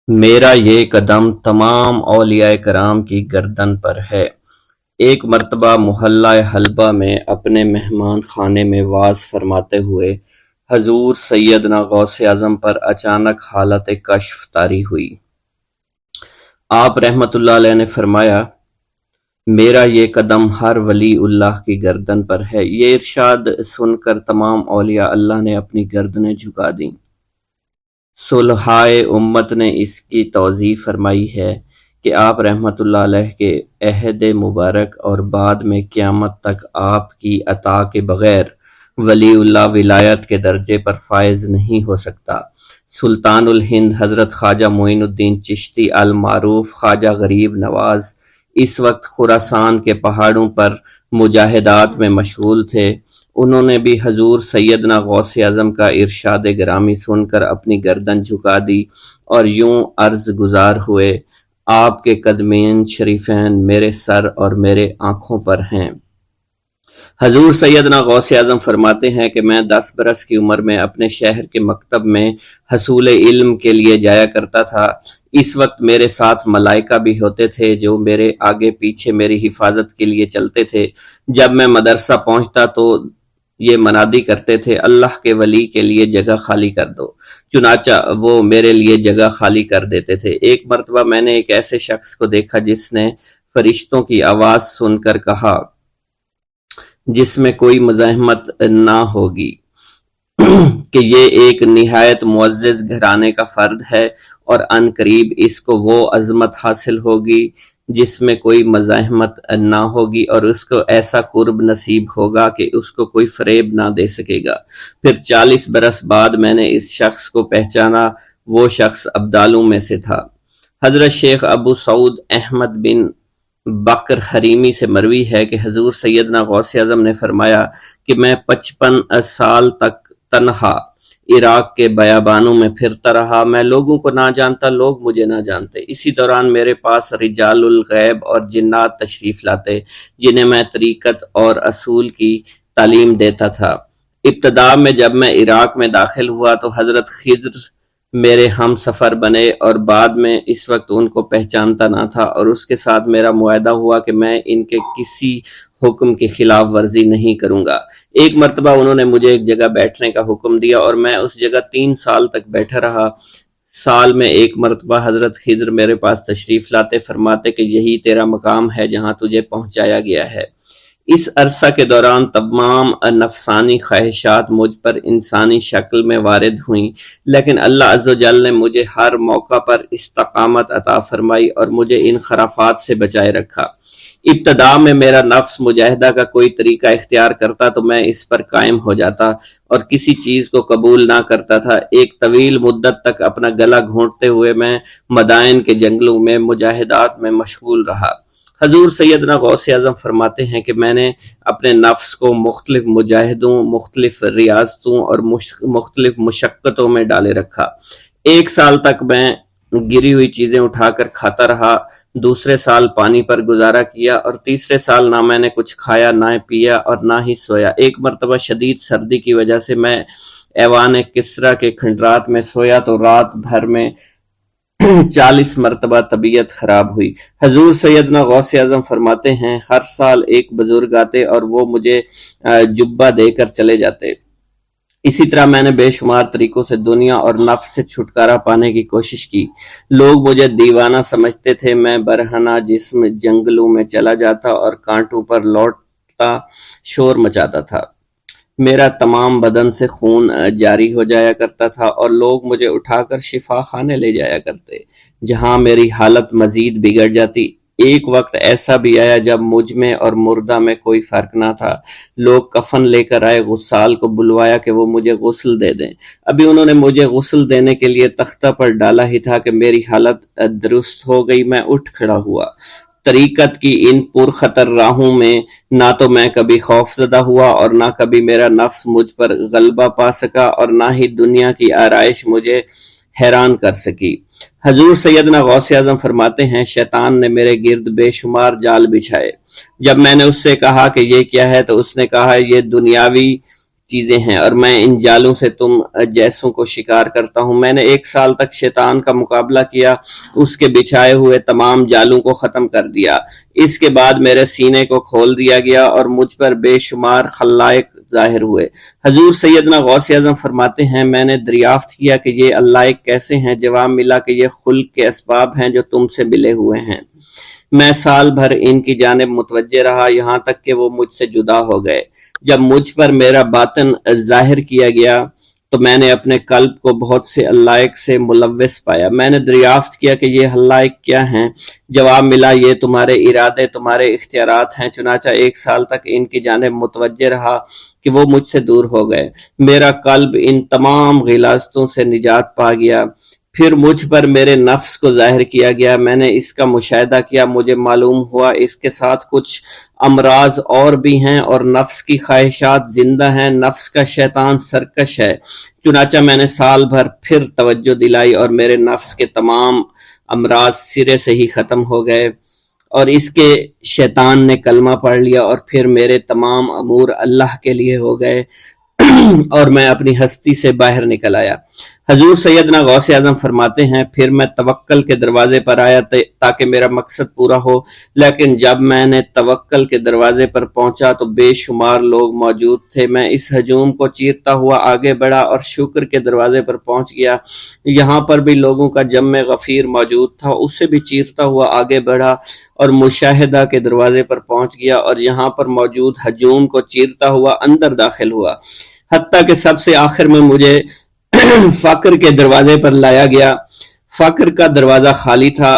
میرا یہ قدم تمام اولیاء کرام کی گردن پر ہے۔ ایک مرتبہ محلہ حلبہ میں اپنے مہمان خانے میں وعظ فرماتے ہوئے حضور سیدنا غوث اعظم پر اچانک حالت کشف طاری ہوئی۔ آپ رحمت اللہ علیہ نے فرمایا، میرا یہ قدم ہر ولی اللہ کی گردن پر ہے۔ یہ ارشاد سن کر تمام اولیاء اللہ نے اپنی گردنیں جھکا دیں۔ صلحائے امت نے اس کی توضیح فرمائی ہے کہ آپ رحمت اللہ علیہ کے عہد مبارک اور بعد میں قیامت تک آپ کی عطا کے بغیر ولی اللہ ولایت کے درجے پر فائز نہیں ہو سکتا۔ سلطان الہند حضرت خواجہ معین الدین چشتی المعروف خواجہ غریب نواز اس وقت خراسان کے پہاڑوں پر مجاہدات میں مشغول تھے۔ انہوں نے بھی حضور سیدنا غوث اعظم کا ارشاد گرامی سن کر اپنی گردن جھکا دی اور یوں عرض گزار ہوئے، آپ کے قدمین شریفین میرے سر اور میرے آنکھوں پر ہیں۔ حضور سیدنا غوث اعظم فرماتے ہیں کہ میں 10 برس کی عمر میں اپنے شہر کے مکتب میں حصول علم کے لیے جایا کرتا تھا۔ اس وقت میرے ساتھ ملائکہ بھی ہوتے تھے جو میرے آگے پیچھے میری حفاظت کے لیے چلتے تھے۔ جب میں مدرسہ پہنچتا تو یہ منادی کرتے تھے، اللہ کے ولی کے لیے جگہ خالی کر دو۔ چنانچہ وہ میرے لیے جگہ خالی کر دیتے تھے۔ ایک مرتبہ میں نے ایک ایسے شخص کو دیکھا جس نے فرشتوں کی آواز سن کر کہا، جس میں کوئی مزاحمت نہ ہوگی، کہ یہ ایک نہایت معزز گھرانے کا فرد ہے اور عن قریب اس کو وہ عظمت حاصل ہوگی جس میں کوئی مزاحمت نہ ہوگی، اور اس کو ایسا قرب نصیب ہوگا کہ اس کو کوئی فریب نہ دے سکے گا۔ پھر 40 برس بعد میں نے اس شخص کو پہچانا۔ وہ شخص ابدالوں میں سے تھا۔ حضرت شیخ ابو سعود احمد بن بکر حریمی سے مروی ہے کہ حضور سیدنا غوث اعظم نے فرمایا کہ میں 55 سال تک تنہا عراق کے بیابانوں میں پھرتا رہا۔ میں لوگوں کو نہ جانتا، لوگ مجھے نہ جانتے۔ اسی دوران میرے پاس رجال الغیب اور جنات تشریف لاتے جنہیں میں طریقت اور اصول کی تعلیم دیتا تھا۔ ابتدا میں جب میں عراق میں داخل ہوا تو حضرت خضر میرے ہم سفر بنے، اور بعد میں اس وقت ان کو پہچانتا نہ تھا، اور اس کے ساتھ میرا معاہدہ ہوا کہ میں ان کے کسی حکم کی خلاف ورزی نہیں کروں گا۔ ایک مرتبہ انہوں نے مجھے ایک جگہ بیٹھنے کا حکم دیا اور میں اس جگہ 3 سال تک بیٹھا رہا۔ سال میں ایک مرتبہ حضرت خضر میرے پاس تشریف لاتے، فرماتے کہ یہی تیرا مقام ہے جہاں تجھے پہنچایا گیا ہے۔ اس عرصہ کے دوران تمام نفسانی خواہشات مجھ پر انسانی شکل میں وارد ہوئیں، لیکن اللہ عز و جل نے مجھے ہر موقع پر استقامت عطا فرمائی اور مجھے ان خرافات سے بچائے رکھا۔ ابتدا میں میرا نفس مجاہدہ کا کوئی طریقہ اختیار کرتا تو میں اس پر قائم ہو جاتا اور کسی چیز کو قبول نہ کرتا تھا۔ ایک طویل مدت تک اپنا گلا گھونٹتے ہوئے میں مدائن کے جنگلوں میں مجاہدات میں مشغول رہا۔ حضور سیدنا غوث اعظم فرماتے ہیں کہ میں نے اپنے نفس کو مختلف مجاہدوں، مختلف ریاضتوں اور مختلف مشقتوں میں ڈالے رکھا۔ 1 سال تک میں گری ہوئی چیزیں اٹھا کر کھاتا رہا، دوسرے سال پانی پر گزارا کیا، اور تیسرے سال نہ میں نے کچھ کھایا، نہ پیا اور نہ ہی سویا۔ ایک مرتبہ شدید سردی کی وجہ سے میں ایوان کسریٰ کے کھنڈرات میں سویا تو رات بھر میں 40 مرتبہ طبیعت خراب ہوئی۔ حضور سیدنا غوث اعظم فرماتے ہیں، ہر سال ایک بزرگ آتے اور وہ مجھے جبہ دے کر چلے جاتے۔ اسی طرح میں نے بے شمار طریقوں سے دنیا اور نفس سے چھٹکارا پانے کی کوشش کی۔ لوگ مجھے دیوانہ سمجھتے تھے۔ میں برہنہ جسم جنگلوں میں چلا جاتا اور کانٹوں پر لوٹتا شور مچاتا تھا۔ میرا تمام بدن سے خون جاری ہو جایا کرتا تھا اور لوگ مجھے اٹھا کر شفا خانے لے جایا کرتے، جہاں میری حالت مزید بگڑ جاتی۔ ایک وقت ایسا بھی آیا جب مجھ میں اور مردہ میں کوئی فرق نہ تھا۔ لوگ کفن لے کر آئے، غسال کو بلوایا کہ وہ مجھے غسل دے دیں۔ ابھی انہوں نے مجھے غسل دینے کے لیے تختہ پر ڈالا ہی تھا کہ میری حالت درست ہو گئی۔ میں اٹھ کھڑا ہوا۔ طریقت کی ان پرخطر راہوں میں نہ تو میں کبھی خوف زدہ ہوا اور نہ کبھی میرا نفس مجھ پر غلبہ پا سکا، اور نہ ہی دنیا کی آرائش مجھے حیران کر سکی۔ حضور سیدنا غوث اعظم فرماتے ہیں، شیطان نے میرے گرد بے شمار جال بچھائے۔ جب میں نے اس سے کہا کہ یہ کیا ہے تو اس نے کہا، یہ دنیاوی چیزیں ہیں اور میں ان جالوں سے تم جیسوں کو شکار کرتا ہوں۔ میں نے 1 سال تک شیطان کا مقابلہ کیا، اس کے بچھائے ہوئے تمام جالوں کو ختم کر دیا۔ اس کے بعد میرے سینے کو کھول دیا گیا اور مجھ پر بے شمار خلائق ظاہر ہوئے۔ حضور سیدنا غوث اعظم فرماتے ہیں میں نے دریافت کیا کہ یہ اللہ کیسے ہیں؟ جواب ملا کہ یہ خلق کے اسباب ہیں جو تم سے ملے ہوئے ہیں۔ میں سال بھر ان کی جانب متوجہ رہا یہاں تک کہ وہ مجھ سے جدا ہو گئے۔ جب مجھ پر میرا باطن ظاہر کیا گیا تو میں نے اپنے قلب کو بہت سے علائق سے ملوث پایا۔ میں نے دریافت کیا کہ یہ علائق کیا ہیں؟ جواب ملا یہ تمہارے ارادے، تمہارے اختیارات ہیں۔ چنانچہ 1 سال تک ان کی جانب متوجہ رہا کہ وہ مجھ سے دور ہو گئے۔ میرا قلب ان تمام غلاظتوں سے نجات پا گیا۔ پھر مجھ پر میرے نفس کو ظاہر کیا گیا، میں نے اس کا مشاہدہ کیا، مجھے معلوم ہوا اس کے ساتھ کچھ امراض اور بھی ہیں اور نفس کی خواہشات زندہ ہیں، نفس کا شیطان سرکش ہے۔ چنانچہ میں نے سال بھر پھر توجہ دلائی اور میرے نفس کے تمام امراض سرے سے ہی ختم ہو گئے اور اس کے شیطان نے کلمہ پڑھ لیا اور پھر میرے تمام امور اللہ کے لیے ہو گئے اور میں اپنی ہستی سے باہر نکل آیا۔ حضور سیدنا غوث اعظم فرماتے ہیں پھر میں توکل کے دروازے پر آیا تاکہ میرا مقصد پورا ہو، لیکن جب میں نے توکل کے دروازے پر پہنچا تو بے شمار لوگ موجود تھے۔ میں اس ہجوم کو چیرتا ہوا آگے بڑھا اور شکر کے دروازے پر پہنچ گیا، یہاں پر بھی لوگوں کا جمع غفیر موجود تھا، اس سے بھی چیرتا ہوا آگے بڑھا اور مشاہدہ کے دروازے پر پہنچ گیا اور یہاں پر موجود ہجوم کو چیرتا ہوا اندر داخل ہوا، حتیٰ کہ سب سے آخر میں مجھے فقر کے دروازے پر لایا گیا۔ فقر کا دروازہ خالی تھا۔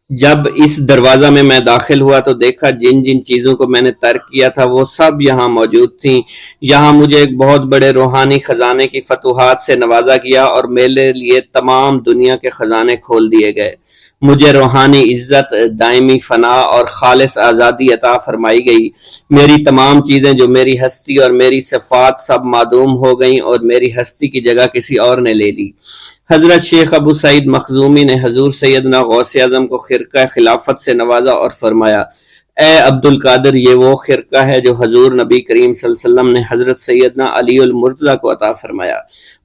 جب اس دروازہ میں داخل ہوا تو دیکھا جن جن چیزوں کو میں نے ترک کیا تھا وہ سب یہاں موجود تھیں۔ یہاں مجھے ایک بہت بڑے روحانی خزانے کی فتوحات سے نوازا گیا اور میرے لیے تمام دنیا کے خزانے کھول دیے گئے۔ مجھے روحانی عزت، دائمی فنا اور خالص آزادی عطا فرمائی گئی۔ میری تمام چیزیں جو میری ہستی اور میری صفات سب معدوم ہو گئیں اور میری ہستی کی جگہ کسی اور نے لے لی۔ حضرت شیخ ابو سعید مخزومی نے حضور سیدنا غوث اعظم کو خرقہ خلافت سے نوازا اور فرمایا اے عبد القادر، یہ وہ خرقہ ہے جو حضور نبی کریم صلی اللہ علیہ وسلم نے حضرت سیدنا علی المرتضیٰ کو عطا فرمایا،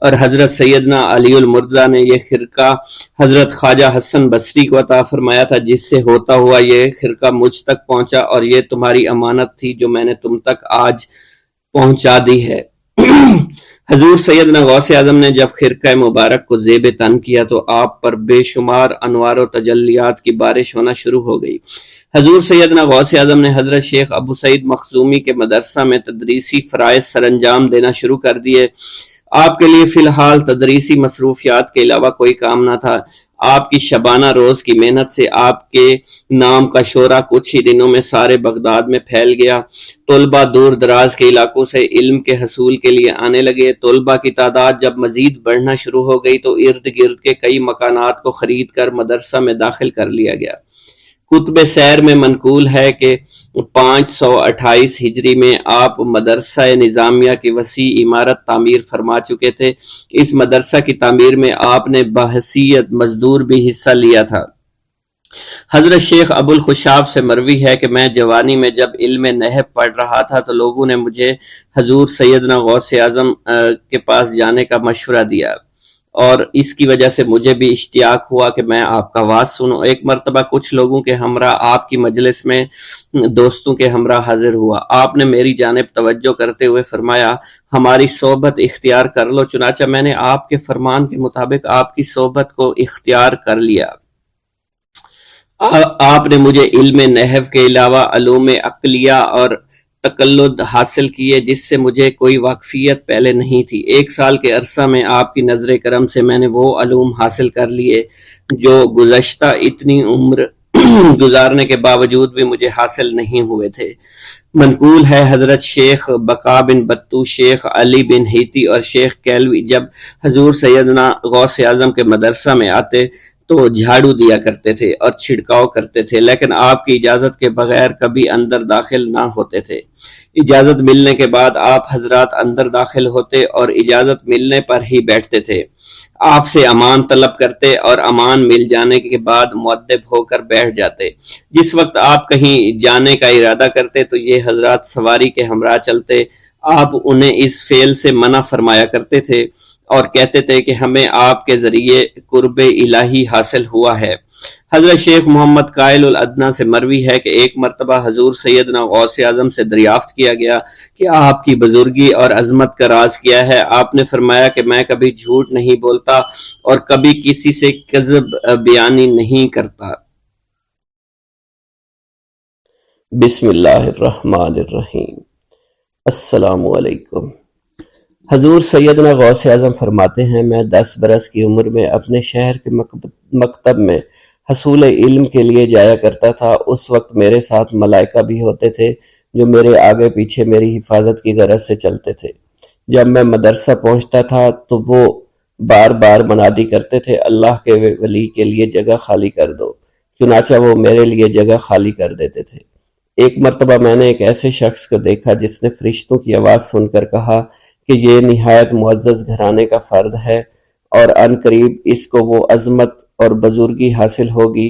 اور حضرت سیدنا علی المرتضیٰ نے یہ خرقہ حضرت خواجہ حسن بصری کو عطا فرمایا تھا، جس سے ہوتا ہوا یہ خرقہ مجھ تک پہنچا، اور یہ تمہاری امانت تھی جو میں نے تم تک آج پہنچا دی ہے۔ حضور سیدنا غوث اعظم نے جب خرقہ مبارک کو زیب تن کیا تو آپ پر بے شمار انوار و تجلیات کی بارش ہونا شروع ہو گئی۔ حضور سیدنا غوث اعظم نے حضرت شیخ ابو سعید مخزومی کے مدرسہ میں تدریسی فرائض سر انجام دینا شروع کر دیے۔ آپ کے لیے فی الحال تدریسی مصروفیات کے علاوہ کوئی کام نہ تھا۔ آپ کی شبانہ روز کی محنت سے آپ کے نام کا شعرہ کچھ ہی دنوں میں سارے بغداد میں پھیل گیا۔ طلبہ دور دراز کے علاقوں سے علم کے حصول کے لیے آنے لگے۔ طلبہ کی تعداد جب مزید بڑھنا شروع ہو گئی تو ارد گرد کے کئی مکانات کو خرید کر مدرسہ میں داخل کر لیا گیا۔ کتب سیر میں منقول ہے کہ 528 ہجری میں آپ مدرسہ نظامیہ کی وسیع عمارت تعمیر فرما چکے تھے۔ اس مدرسہ کی تعمیر میں آپ نے بحیثیت مزدور بھی حصہ لیا تھا۔ حضرت شیخ ابو الخشاب سے مروی ہے کہ میں جوانی میں جب علم نحو پڑھ رہا تھا تو لوگوں نے مجھے حضور سیدنا غوث اعظم کے پاس جانے کا مشورہ دیا، اور اس کی وجہ سے مجھے بھی اشتیاق ہوا کہ میں آپ کا واز سنوں۔ ایک مرتبہ کچھ لوگوں کے ہمراہ آپ کی مجلس میں دوستوں کے ہمراہ حاضر ہوا۔ آپ نے میری جانب توجہ کرتے ہوئے فرمایا ہماری صحبت اختیار کر لو۔ چنانچہ میں نے آپ کے فرمان کے مطابق آپ کی صحبت کو اختیار کر لیا۔ آپ نے مجھے علم نحو کے علاوہ علوم عقلیہ اور تقلد حاصل کیے جس سے مجھے کوئی واقفیت پہلے نہیں تھی۔ 1 سال کے عرصہ میں آپ کی نظر کرم سے میں نے وہ علوم حاصل کر لیے جو گزشتہ اتنی عمر گزارنے کے باوجود بھی مجھے حاصل نہیں ہوئے تھے۔ منقول ہے حضرت شیخ بقا بن بطو، شیخ علی بن ہیتی اور شیخ کیلوی جب حضور سیدنا غوث اعظم کے مدرسہ میں آتے تو جھاڑو دیا کرتے تھے اور چھڑکاؤ کرتے تھے، لیکن آپ کی اجازت کے بغیر کبھی اندر داخل نہ ہوتے تھے۔ اجازت ملنے کے بعد آپ حضرات اندر داخل ہوتے اور اجازت ملنے پر ہی بیٹھتے تھے۔ آپ سے امان طلب کرتے اور امان مل جانے کے بعد مؤدب ہو کر بیٹھ جاتے۔ جس وقت آپ کہیں جانے کا ارادہ کرتے تو یہ حضرات سواری کے ہمراہ چلتے۔ آپ انہیں اس فعل سے منع فرمایا کرتے تھے اور کہتے تھے کہ ہمیں آپ کے ذریعے قرب الہی حاصل ہوا ہے۔ حضرت شیخ محمد قائل الادنیٰ سے مروی ہے کہ ایک مرتبہ حضور سیدنا غوث اعظم سے دریافت کیا گیا کہ آپ کی بزرگی اور عظمت کا راز کیا ہے؟ آپ نے فرمایا کہ میں کبھی جھوٹ نہیں بولتا اور کبھی کسی سے کذب بیانی نہیں کرتا۔ بسم اللہ الرحمن الرحیم۔ السلام علیکم۔ حضور سیدنا غوث اعظم فرماتے ہیں، میں 10 برس کی عمر میں اپنے شہر کے مکتب میں حصول علم کے لیے جایا کرتا تھا۔ اس وقت میرے ساتھ ملائکہ بھی ہوتے تھے جو میرے آگے پیچھے میری حفاظت کی غرض سے چلتے تھے۔ جب میں مدرسہ پہنچتا تھا تو وہ بار بار منادی کرتے تھے، اللہ کے ولی کے لیے جگہ خالی کر دو، چنانچہ وہ میرے لیے جگہ خالی کر دیتے تھے۔ ایک مرتبہ میں نے ایک ایسے شخص کو دیکھا جس نے فرشتوں کی آواز سن کر کہا کہ یہ نہایت معزز گھرانے کا فرد ہے اور ان قریب اس کو وہ عظمت اور بزرگی حاصل ہوگی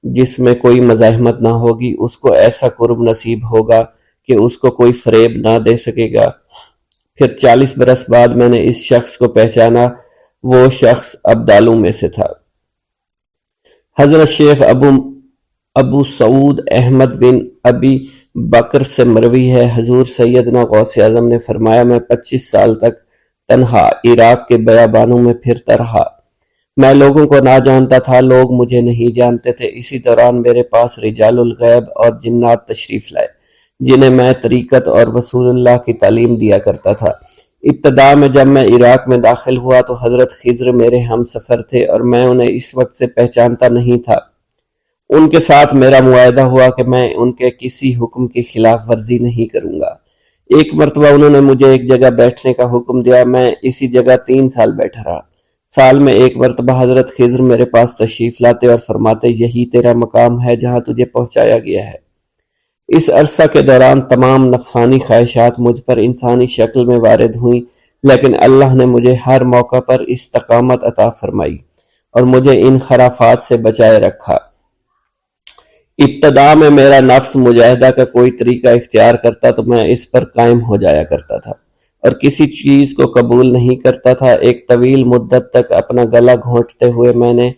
جس میں کوئی مزاحمت نہ ہوگی، اس کو ایسا قرب نصیب ہوگا کہ اس کو کوئی فریب نہ دے سکے گا۔ پھر 40 برس بعد میں نے اس شخص کو پہچانا، وہ شخص ابدالوں میں سے تھا۔ حضرت شیخ ابو سعود احمد بن ابی بکر سے مروی ہے، حضور سیدنا غوث اعظم نے فرمایا، میں 25 سال تک تنہا عراق کے بیابانوں میں پھرتا رہا۔ میں لوگوں کو نہ جانتا تھا، لوگ مجھے نہیں جانتے تھے۔ اسی دوران میرے پاس رجال الغیب اور جنات تشریف لائے جنہیں میں طریقت اور رسول اللہ کی تعلیم دیا کرتا تھا۔ ابتدا میں جب میں عراق میں داخل ہوا تو حضرت خضر میرے ہم سفر تھے اور میں انہیں اس وقت سے پہچانتا نہیں تھا۔ ان کے ساتھ میرا معاہدہ ہوا کہ میں ان کے کسی حکم کی خلاف ورزی نہیں کروں گا۔ ایک مرتبہ انہوں نے مجھے ایک جگہ بیٹھنے کا حکم دیا، میں اسی جگہ 3 سال بیٹھا رہا۔ سال میں ایک مرتبہ حضرت خضر میرے پاس تشریف لاتے اور فرماتے، یہی تیرا مقام ہے جہاں تجھے پہنچایا گیا ہے۔ اس عرصہ کے دوران تمام نفسانی خواہشات مجھ پر انسانی شکل میں وارد ہوئیں، لیکن اللہ نے مجھے ہر موقع پر استقامت عطا فرمائی اور مجھے ان خرافات سے بچائے رکھا۔ ابتدا میں میرا نفس مجاہدہ کا کوئی طریقہ اختیار کرتا تو میں اس پر قائم ہو جایا کرتا تھا اور کسی چیز کو قبول نہیں کرتا تھا۔ ایک طویل مدت تک اپنا گلا گھونٹتے ہوئے میں نے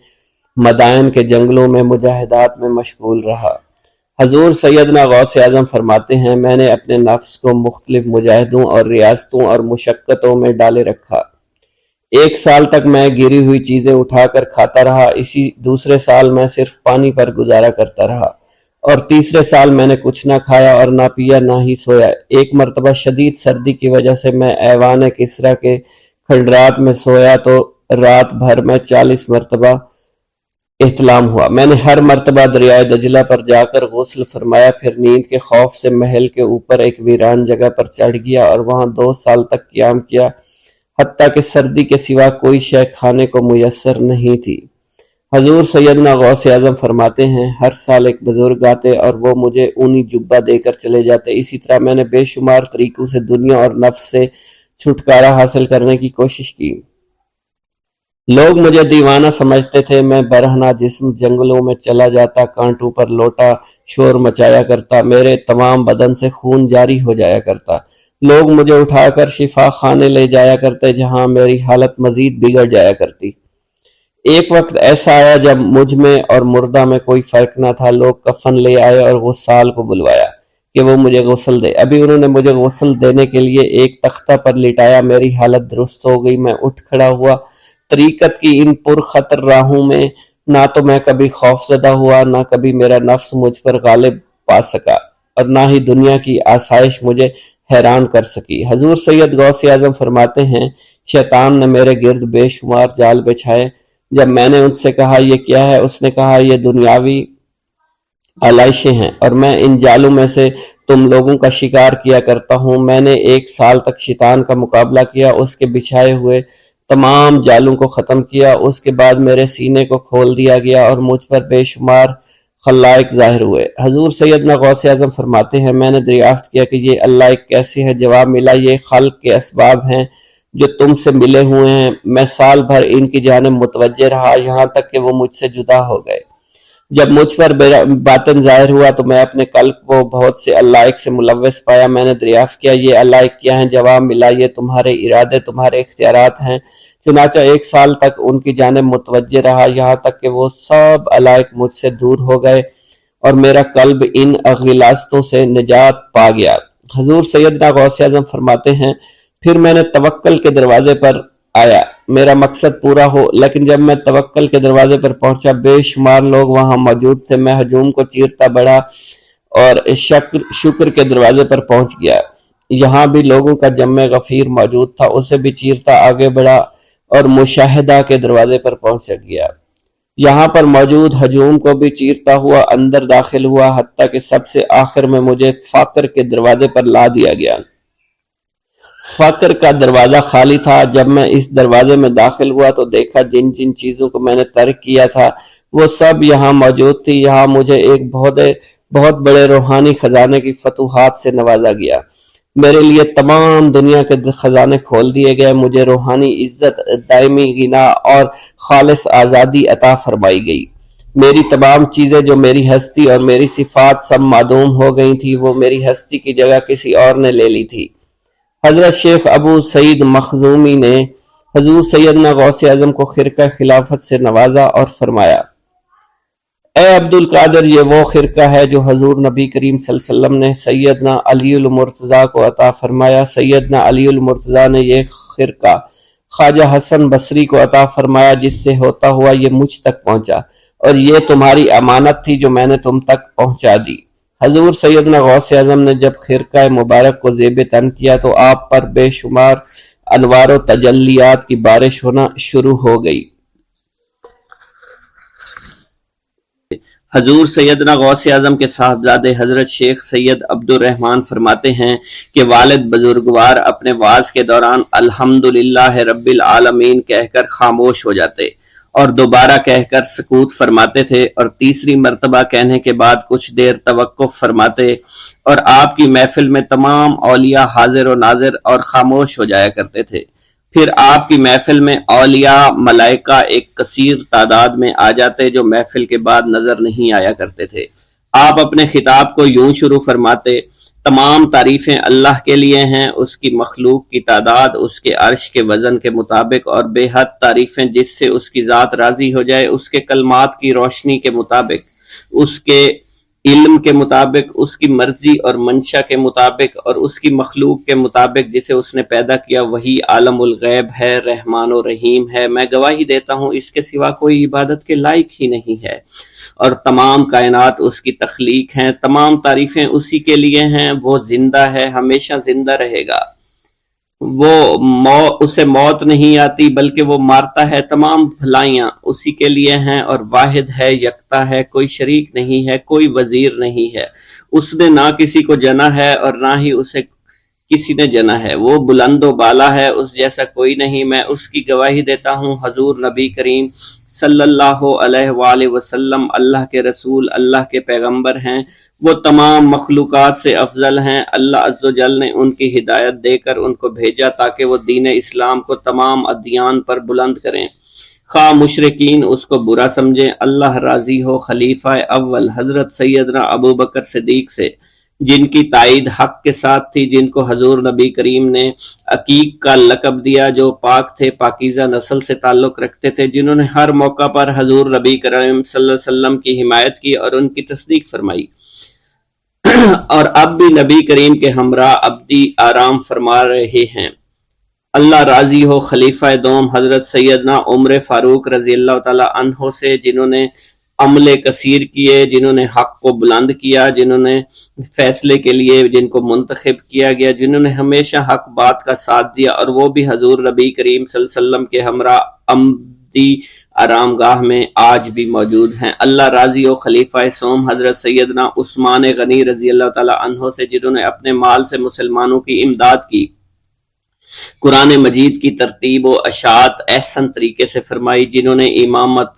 مدائن کے جنگلوں میں مجاہدات میں مشغول رہا۔ حضور سیدنا غوث اعظم فرماتے ہیں، میں نے اپنے نفس کو مختلف مجاہدوں اور ریاستوں اور مشقتوں میں ڈالے رکھا۔ 1 سال تک میں گری ہوئی چیزیں اٹھا کر کھاتا رہا، اسی دوسرے سال میں صرف پانی پر گزارا کرتا رہا اور تیسرے سال میں نے کچھ نہ کھایا اور نہ پیا نہ ہی سویا۔ ایک مرتبہ شدید سردی کی وجہ سے میں ایوان کسریٰ کے کھنڈرات میں سویا تو رات بھر میں 40 مرتبہ احتلام ہوا۔ میں نے ہر مرتبہ دریائے دجلہ پر جا کر غسل فرمایا، پھر نیند کے خوف سے محل کے اوپر ایک ویران جگہ پر چڑھ گیا اور وہاں 2 سال تک قیام کیا، حتیٰ کہ سردی کے سوا کوئی شے کھانے کو میسر نہیں تھی۔ حضور سیدنا غوث اعظم فرماتے ہیں، ہر سال ایک بزرگ آتے اور وہ مجھے اونی جبہ دے کر چلے جاتے۔ اسی طرح میں نے بے شمار طریقوں سے دنیا اور نفس سے چھٹکارا حاصل کرنے کی کوشش کی۔ لوگ مجھے دیوانہ سمجھتے تھے، میں برہنہ جسم جنگلوں میں چلا جاتا، کانٹوں پر لوٹا شور مچایا کرتا، میرے تمام بدن سے خون جاری ہو جایا کرتا۔ لوگ مجھے اٹھا کر شفا خانے لے جایا کرتے جہاں میری حالت مزید بگڑ جایا کرتی۔ ایک وقت ایسا آیا جب مجھ میں اور مردہ میں کوئی فرق نہ تھا۔ لوگ کفن لے آئے اور غسال کو بلوایا کہ وہ مجھے غسل دے۔ ابھی انہوں نے مجھے غسل دینے کے لیے ایک تختہ پر لٹایا، میری حالت درست ہو گئی، میں اٹھ کھڑا ہوا۔ طریقت کی ان پرخطر راہوں میں نہ تو میں کبھی خوف زدہ ہوا، نہ کبھی میرا نفس مجھ پر غالب پا سکا اور نہ ہی دنیا کی آسائش مجھے حیران کر سکی۔ حضور سید غوث اعظم فرماتے ہیں، شیطان نے میرے گرد بے شمار جال بچھائے۔ جب میں نے ان سے کہا یہ کیا ہے، اس نے کہا یہ دنیاوی آلائشیں ہیں اور میں ان جالوں میں سے تم لوگوں کا شکار کیا کرتا ہوں۔ میں نے 1 سال تک شیطان کا مقابلہ کیا، اس کے بچھائے ہوئے تمام جالوں کو ختم کیا۔ اس کے بعد میرے سینے کو کھول دیا گیا اور مجھ پر بے شمار خلائق ظاہر ہوئے۔ حضور سیدنا غوث اعظم فرماتے ہیں، میں نے دریافت کیا کہ یہ اللہ ایک کیسے ہے؟ جواب ملا، یہ خلق کے اسباب ہیں جو تم سے ملے ہوئے ہیں۔ میں سال بھر ان کی جانب متوجہ رہا، یہاں تک کہ وہ مجھ سے جدا ہو گئے۔ جب مجھ پر باطن ظاہر ہوا تو میں اپنے قلب کو بہت سے علائق سے ملوث پایا۔ میں نے دریافت کیا یہ علائق کیا ہیں؟ جواب ملا یہ تمہارے ارادے، تمہارے اختیارات ہیں۔ چنانچہ 1 سال تک ان کی جانب متوجہ رہا، یہاں تک کہ وہ سب علائق مجھ سے دور ہو گئے اور میرا قلب ان غلاظتوں سے نجات پا گیا۔ حضور سیدنا غوث اعظم فرماتے ہیں پھر میں نے توکل کے دروازے پر آیا، میرا مقصد پورا ہو، لیکن جب میں توکل کے دروازے پر پہنچا بے شمار لوگ وہاں موجود تھے۔ میں ہجوم کو چیرتا بڑھا اور شکر کے دروازے پر پہنچ گیا، یہاں بھی لوگوں کا جمع غفیر موجود تھا، اسے بھی چیرتا آگے بڑھا اور مشاہدہ کے دروازے پر پہنچ گیا، یہاں پر موجود ہجوم کو بھی چیرتا ہوا اندر داخل ہوا، حتیٰ کہ سب سے آخر میں مجھے فقر کے دروازے پر لا دیا گیا۔ فقر کا دروازہ خالی تھا۔ جب میں اس دروازے میں داخل ہوا تو دیکھا جن جن چیزوں کو میں نے ترک کیا تھا وہ سب یہاں موجود تھی۔ یہاں مجھے ایک بہت بڑے روحانی خزانے کی فتوحات سے نوازا گیا، میرے لیے تمام دنیا کے خزانے کھول دیے گئے، مجھے روحانی عزت، دائمی غنا اور خالص آزادی عطا فرمائی گئی۔ میری تمام چیزیں جو میری ہستی اور میری صفات سب معدوم ہو گئی تھی، وہ میری ہستی کی جگہ کسی اور نے لے لی تھی۔ حضرت شیخ ابو سعید مخزومی نے حضور سیدنا غوث اعظم کو خرقہ خلافت سے نوازا اور فرمایا اے عبد القادر، یہ وہ خرقہ ہے جو حضور نبی کریم صلی اللہ علیہ وسلم نے سیدنا علی المرتضیٰ کو عطا فرمایا۔ سیدنا علی المرتضیٰ نے یہ خرقہ خواجہ حسن بصری کو عطا فرمایا، جس سے ہوتا ہوا یہ مجھ تک پہنچا، اور یہ تمہاری امانت تھی جو میں نے تم تک پہنچا دی۔ حضور سیدنا غوث اعظم نے جب خرقہ مبارک کو زیب تن کیا تو آپ پر بے شمار انوار و تجلیات کی بارش ہونا شروع ہو گئی۔ حضور سیدنا غوث اعظم کے صاحبزادے حضرت شیخ سید عبد الرحمن فرماتے ہیں کہ والد بزرگوار اپنے وعظ کے دوران الحمدللہ رب العالمین کہہ کر خاموش ہو جاتے اور دوبارہ کہہ کر سکوت فرماتے تھے، اور تیسری مرتبہ کہنے کے بعد کچھ دیر توقف فرماتے، اور آپ کی محفل میں تمام اولیاء حاضر و ناظر اور خاموش ہو جایا کرتے تھے۔ پھر آپ کی محفل میں اولیاء ملائکہ ایک کثیر تعداد میں آ جاتے جو محفل کے بعد نظر نہیں آیا کرتے تھے۔ آپ اپنے خطاب کو یوں شروع فرماتے، تمام تعریفیں اللہ کے لیے ہیں، اس کی مخلوق کی تعداد اس کے عرش کے وزن کے مطابق، اور بے حد تعریفیں جس سے اس کی ذات راضی ہو جائے، اس کے کلمات کی روشنی کے مطابق، اس کے علم کے مطابق، اس کی مرضی اور منشا کے مطابق، اور اس کی مخلوق کے مطابق جسے اس نے پیدا کیا، وہی عالم الغیب ہے، رحمان و رحیم ہے۔ میں گواہی دیتا ہوں اس کے سوا کوئی عبادت کے لائق ہی نہیں ہے، اور تمام کائنات اس کی تخلیق ہیں، تمام تعریفیں اسی کے لیے ہیں، وہ زندہ ہے، ہمیشہ زندہ رہے گا، اسے موت نہیں آتی بلکہ وہ مارتا ہے، تمام بھلائیاں اسی کے لیے ہیں، اور واحد ہے، یکتا ہے، کوئی شریک نہیں ہے، کوئی وزیر نہیں ہے، اس نے نہ کسی کو جنا ہے اور نہ ہی اسے کسی نے جنا ہے، وہ بلند و بالا ہے، اس جیسا کوئی نہیں۔ میں اس کی گواہی دیتا ہوں حضور نبی کریم صلی اللہ علیہ وآلہ وسلم اللہ کے رسول، اللہ کے پیغمبر ہیں، وہ تمام مخلوقات سے افضل ہیں۔ اللہ عز و جل نے ان کی ہدایت دے کر ان کو بھیجا تاکہ وہ دین اسلام کو تمام ادیان پر بلند کریں، خواہ مشرکین اس کو برا سمجھیں۔ اللہ راضی ہو خلیفہ اول حضرت سیدنا ابو بکر صدیق سے، جن کی تائید حق کے ساتھ تھی، جن کو حضور نبی کریم نے عقیق کا لقب دیا، جو پاک تھے، پاکیزہ نسل سے تعلق رکھتے تھے، جنہوں نے ہر موقع پر حضور نبی کریم صلی اللہ علیہ وسلم کی حمایت کی اور ان کی تصدیق فرمائی، اور اب بھی نبی کریم کے ہمراہ ابدی آرام فرما رہے ہیں۔ اللہ راضی ہو خلیفہ دوم حضرت سیدنا عمر فاروق رضی اللہ تعالی عنہ سے، جنہوں نے عمل کثیر کیے، جنہوں نے حق کو بلند کیا، جنہوں نے فیصلے کے لیے جن کو منتخب کیا گیا، جنہوں نے ہمیشہ حق بات کا ساتھ دیا، اور وہ بھی حضور نبی کریم صلی اللہ علیہ وسلم کے ہمراہ ابدی آرام گاہ میں آج بھی موجود ہیں۔ اللہ راضی ہو خلیفہ سوم حضرت سیدنا عثمان غنی رضی اللہ تعالی عنہ سے، جنہوں نے اپنے مال سے مسلمانوں کی امداد کی، قرآن مجید کی ترتیب و اشاعت احسن طریقے سے فرمائی، جنہوں نے امامت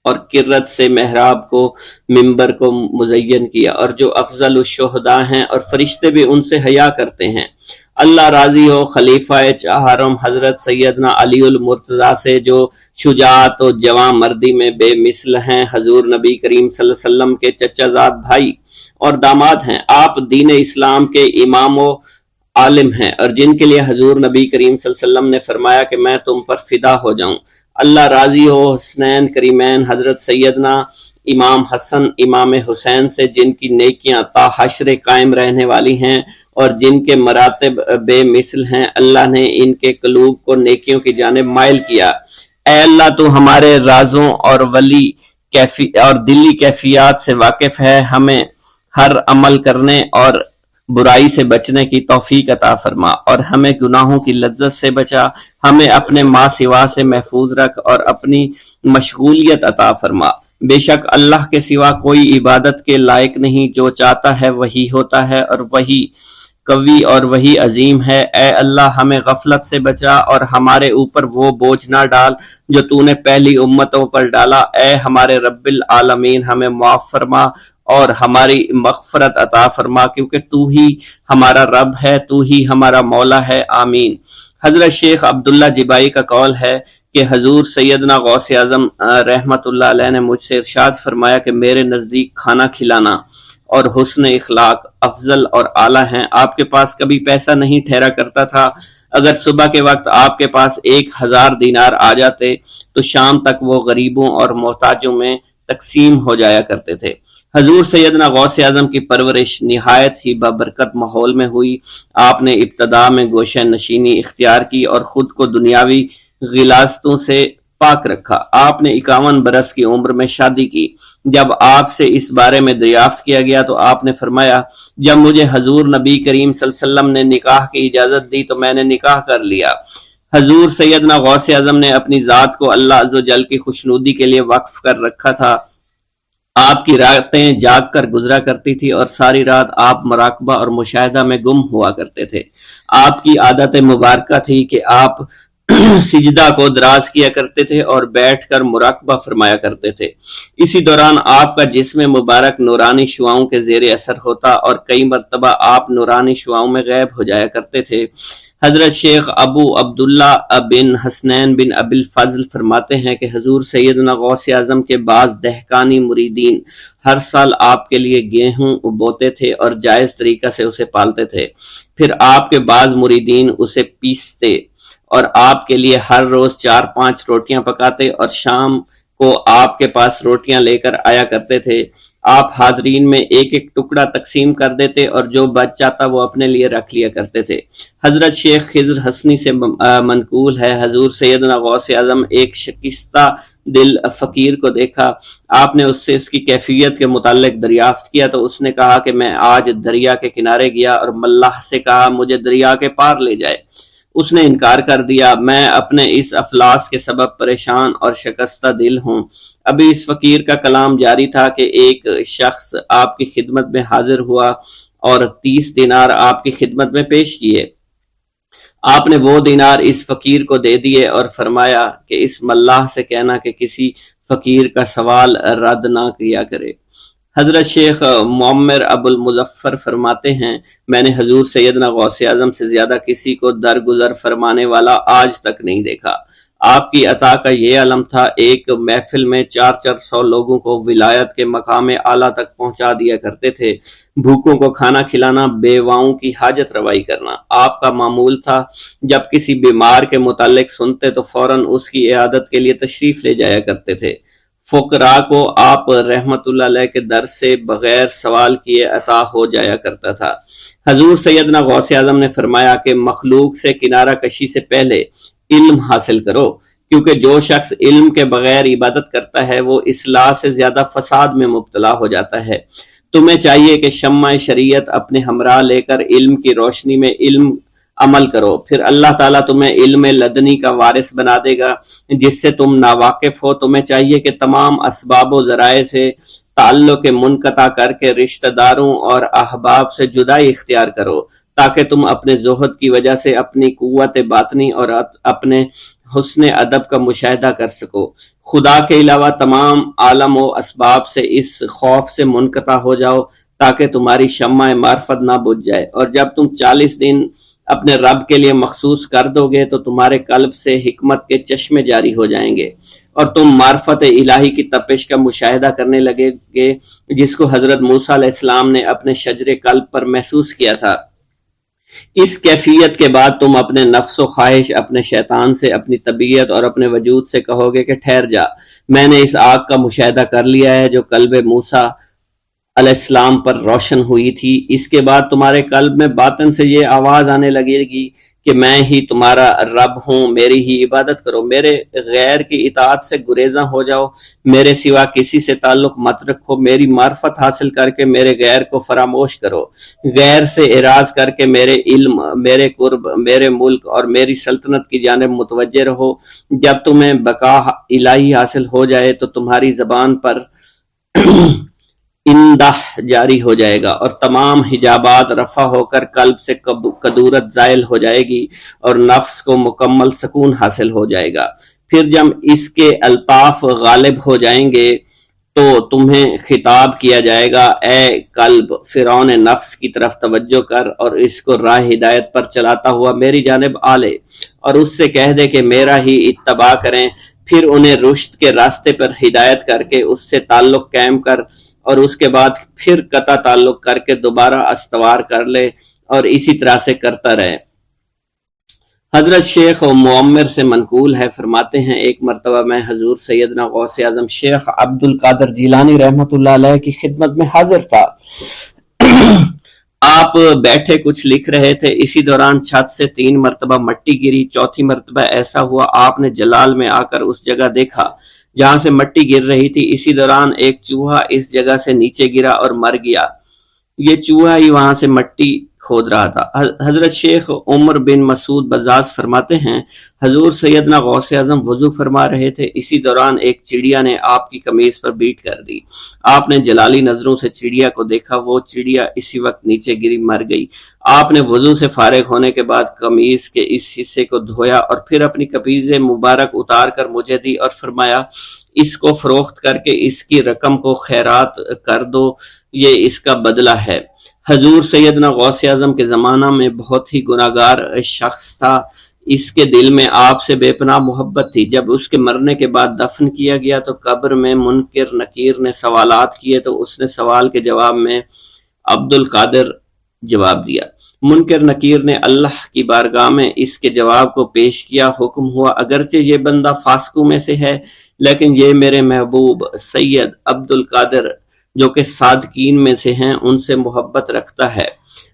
اور قرت سے محراب کو، منبر کو مزین کیا، اور جو افضل الشہداء ہیں اور فرشتے بھی ان سے حیا کرتے ہیں۔ اللہ راضی ہو خلیفہ چہارم حضرت سیدنا علی المرتضیٰ سے جو شجاعت و جواں مردی میں بے مثل ہیں، حضور نبی کریم صلی اللہ علیہ وسلم کے چچا زاد بھائی اور داماد ہیں، آپ دین اسلام کے امام و عالم ہیں، اور جن کے لیے حضور نبی کریم صلی اللہ علیہ وسلم نے فرمایا کہ میں تم پر فدا ہو جاؤں۔ اللہ راضی ہو حسنین کریمین حضرت سیدنا امام حسن امام حسین سے، جن کی نیکیاں تا حشر قائم رہنے والی ہیں اور جن کے مراتب بے مثل ہیں۔ اللہ نے ان کے قلوب کو نیکیوں کی جانب مائل کیا۔ اے اللہ تو ہمارے رازوں اور دلی کیفیات سے واقف ہے، ہمیں ہر عمل کرنے اور برائی سے بچنے کی توفیق عطا فرما، اور ہمیں گناہوں کی لذت سے بچا، ہمیں اپنے ما سوا سے محفوظ رکھ اور اپنی مشغولیت عطا فرما۔ بے شک اللہ کے سوا کوئی عبادت کے لائق نہیں، جو چاہتا ہے وہی ہوتا ہے اور وہی قوی اور وہی عظیم ہے۔ اے اللہ ہمیں غفلت سے بچا اور ہمارے اوپر وہ بوجھ نہ ڈال جو تو نے پہلی امتوں پر ڈالا۔ اے ہمارے رب العالمین ہمیں معاف فرما اور ہماری مغفرت عطا فرما، کیونکہ تو ہی ہمارا رب ہے، تو ہی ہمارا مولا ہے، آمین۔ حضرت شیخ عبداللہ جبائی کا قول ہے کہ حضور سیدنا غوث اعظم رحمت اللہ علیہ نے مجھ سے ارشاد فرمایا کہ میرے نزدیک کھانا کھلانا اور حسن اخلاق افضل اور اعلیٰ ہیں۔ آپ کے پاس کبھی پیسہ نہیں ٹھہرا کرتا تھا، اگر صبح کے وقت آپ کے پاس 1000 دینار آ جاتے تو شام تک وہ غریبوں اور محتاجوں میں تقسیم ہو جایا کرتے تھے۔ حضور سیدنا غوث اعظم کی پرورش نہایت ہی بابرکت ماحول میں ہوئی۔ آپ نے ابتدا میں گوشہ نشینی اختیار کی اور خود کو دنیاوی غلاظتوں سے پاک رکھا۔ آپ نے 51 برس کی عمر میں شادی کی۔ جب آپ سے اس بارے میں دریافت کیا گیا تو آپ نے فرمایا، جب مجھے حضور نبی کریم صلی اللہ علیہ وسلم نے نکاح کی اجازت دی تو میں نے نکاح کر لیا۔ حضور سیدنا غوث اعظم نے اپنی ذات کو اللہ عز و جل کی خوشنودی کے لیے وقف کر رکھا تھا۔ آپ کی راتیں جاگ کر گزرا کرتی تھی اور ساری رات آپ مراقبہ اور مشاہدہ میں گم ہوا کرتے تھے۔ آپ کی عادت مبارکہ تھی کہ آپ سجدہ کو دراز کیا کرتے تھے اور بیٹھ کر مراقبہ فرمایا کرتے تھے۔ اسی دوران آپ کا جسم مبارک نورانی شعاؤں کے زیر اثر ہوتا اور کئی مرتبہ آپ نورانی شعاؤں میں غائب ہو جایا کرتے تھے۔ حضرت شیخ ابو عبداللہ بن حسنین بن ابی الفضل فرماتے ہیں کہ حضور سیدنا غوث اعظم کے بعض دہقانی مریدین ہر سال آپ کے لیے گیہوں بوتے تھے اور جائز طریقہ سے اسے پالتے تھے۔ پھر آپ کے بعض مریدین اسے پیستے اور آپ کے لیے ہر روز 4-5 روٹیاں پکاتے اور شام کو آپ کے پاس روٹیاں لے کر آیا کرتے تھے۔ آپ حاضرین میں ایک ایک ٹکڑا تقسیم کر دیتے اور جو بچ جاتا وہ اپنے لیے رکھ لیا کرتے تھے۔ حضرت شیخ خضر حسنی سے منقول ہے، حضور سیدنا غوث اعظم ایک شکستہ دل فقیر کو دیکھا۔ آپ نے اس سے اس کی کیفیت کے متعلق دریافت کیا تو اس نے کہا کہ میں آج دریا کے کنارے گیا اور ملاح سے کہا مجھے دریا کے پار لے جائے۔ اس نے انکار کر دیا۔ میں اپنے اس افلاس کے سبب پریشان اور شکستہ دل ہوں۔ ابھی اس فقیر کا کلام جاری تھا کہ ایک شخص آپ کی خدمت میں حاضر ہوا اور 30 دینار آپ کی خدمت میں پیش کیے۔ آپ نے وہ دینار اس فقیر کو دے دیے اور فرمایا کہ اس ملاح سے کہنا کہ کسی فقیر کا سوال رد نہ کیا کرے۔ حضرت شیخ معمر ابو المظفر فرماتے ہیں، میں نے حضور سیدنا غوث اعظم سے زیادہ کسی کو درگزر فرمانے والا آج تک نہیں دیکھا۔ آپ کی عطا کا یہ علم تھا، ایک محفل میں 400 لوگوں کو ولایت کے مقام اعلیٰ تک پہنچا دیا کرتے تھے۔ بھوکوں کو کھانا کھلانا، بیواؤں کی حاجت روائی کرنا آپ کا معمول تھا۔ جب کسی بیمار کے متعلق سنتے تو فوراً اس کی عیادت کے لیے تشریف لے جایا کرتے تھے۔ فقراء کو آپ رحمت اللہ علیہ کے در سے بغیر سوال کیے عطا ہو جایا کرتا تھا۔ حضور سیدنا غوث اعظم نے فرمایا کہ مخلوق سے کنارہ کشی سے پہلے علم حاصل کرو، کیونکہ جو شخص علم کے بغیر عبادت کرتا ہے وہ اصلاح سے زیادہ فساد میں مبتلا ہو جاتا ہے۔ تمہیں چاہیے کہ شمع شریعت اپنے ہمراہ لے کر علم کی روشنی میں علم عمل کرو، پھر اللہ تعالیٰ تمہیں علم لدنی کا وارث بنا دے گا جس سے تم ناواقف ہو۔ تمہیں چاہیے کہ تمام اسباب و ذرائع سے تعلق منقطع کر کے رشتہ داروں اور احباب سے جدائی اختیار کرو، تاکہ تم اپنے زہد کی وجہ سے اپنی قوت باطنی اور اپنے حسن ادب کا مشاہدہ کر سکو۔ خدا کے علاوہ تمام عالم و اسباب سے اس خوف سے منقطع ہو جاؤ تاکہ تمہاری شمع معرفت نہ بجھ جائے، اور جب تم 40 دن اپنے رب کے لیے مخصوص کر دو گے تو تمہارے قلب سے حکمت کے چشمے جاری ہو جائیں گے اور تم معرفت الہی کی تپش کا مشاہدہ کرنے لگے گے جس کو حضرت موسیٰ علیہ السلام نے اپنے شجر قلب پر محسوس کیا تھا۔ اس کیفیت کے بعد تم اپنے نفس و خواہش، اپنے شیطان سے، اپنی طبیعت اور اپنے وجود سے کہو گے کہ ٹھہر جا، میں نے اس آگ کا مشاہدہ کر لیا ہے جو قلب موسیٰ علیہ السلام پر روشن ہوئی تھی۔ اس کے بعد تمہارے قلب میں باطن سے یہ آواز آنے لگے گی کہ میں ہی تمہارا رب ہوں، میری ہی عبادت کرو، میرے غیر کی اطاعت سے گریزاں ہو جاؤ، میرے سوا کسی سے تعلق مت رکھو، میری معرفت حاصل کر کے میرے غیر کو فراموش کرو، غیر سے اعراض کر کے میرے علم، میرے قرب، میرے ملک اور میری سلطنت کی جانب متوجہ رہو۔ جب تمہیں بقا الہی حاصل ہو جائے تو تمہاری زبان پر اندہ جاری ہو جائے گا اور تمام حجابات رفع ہو کر قلب سے کدورت زائل ہو جائے گی اور نفس کو مکمل سکون حاصل ہو جائے گا۔ پھر جب اس کے الطاف غالب ہو جائیں گے تو تمہیں خطاب کیا جائے گا، اے قلب، فرعون نفس کی طرف توجہ کر اور اس کو راہ ہدایت پر چلاتا ہوا میری جانب آ لے اور اس سے کہہ دے کہ میرا ہی اتباع کریں، پھر انہیں رشد کے راستے پر ہدایت کر کے اس سے تعلق قائم کر اور اس کے بعد پھر قطع تعلق کر کے دوبارہ استوار کر لے اور اسی طرح سے کرتا رہے۔ حضرت شیخ و معمر سے منقول ہے، فرماتے ہیں ایک مرتبہ میں حضور سیدنا غوث اعظم شیخ عبد القادر جیلانی رحمۃ اللہ علیہ کی خدمت میں حاضر تھا۔ آپ بیٹھے کچھ لکھ رہے تھے، اسی دوران چھت سے 3 مرتبہ مٹی گری، چوتھی مرتبہ ایسا ہوا آپ نے جلال میں آ کر اس جگہ دیکھا جہاں سے مٹی گر رہی تھی۔ اسی دوران ایک چوہا اس جگہ سے نیچے گرا اور مر گیا، یہ چوہا ہی وہاں سے مٹی کھود رہا تھا۔ حضرت شیخ عمر بن مسعود بزاز فرماتے ہیں حضور سیدنا غوث اعظم وضو فرما رہے تھے، اسی دوران ایک چڑیا نے آپ کی قمیض پر بیٹ کر دی۔ آپ نے جلالی نظروں سے چڑیا کو دیکھا، وہ چڑیا اسی وقت نیچے گری مر گئی۔ آپ نے وضو سے فارغ ہونے کے بعد قمیض کے اس حصے کو دھویا اور پھر اپنی قمیض مبارک اتار کر مجھے دی اور فرمایا اس کو فروخت کر کے اس کی رقم کو خیرات کر دو، یہ اس کا بدلہ ہے۔ حضور سیدنا غوث اعظم کے زمانہ میں بہت ہی گناہگار شخص تھا، اس کے دل میں آپ سے بے پناہ محبت تھی۔ جب اس کے مرنے کے بعد دفن کیا گیا تو قبر میں منکر نکیر نے سوالات کیے تو اس نے سوال کے جواب میں عبد القادر جواب دیا۔ منکر نکیر نے اللہ کی بارگاہ میں اس کے جواب کو پیش کیا، حکم ہوا اگرچہ یہ بندہ فاسقوں میں سے ہے لیکن یہ میرے محبوب سید عبد القادر جو کہ صادقین میں سے ہیں ان سے محبت رکھتا ہے۔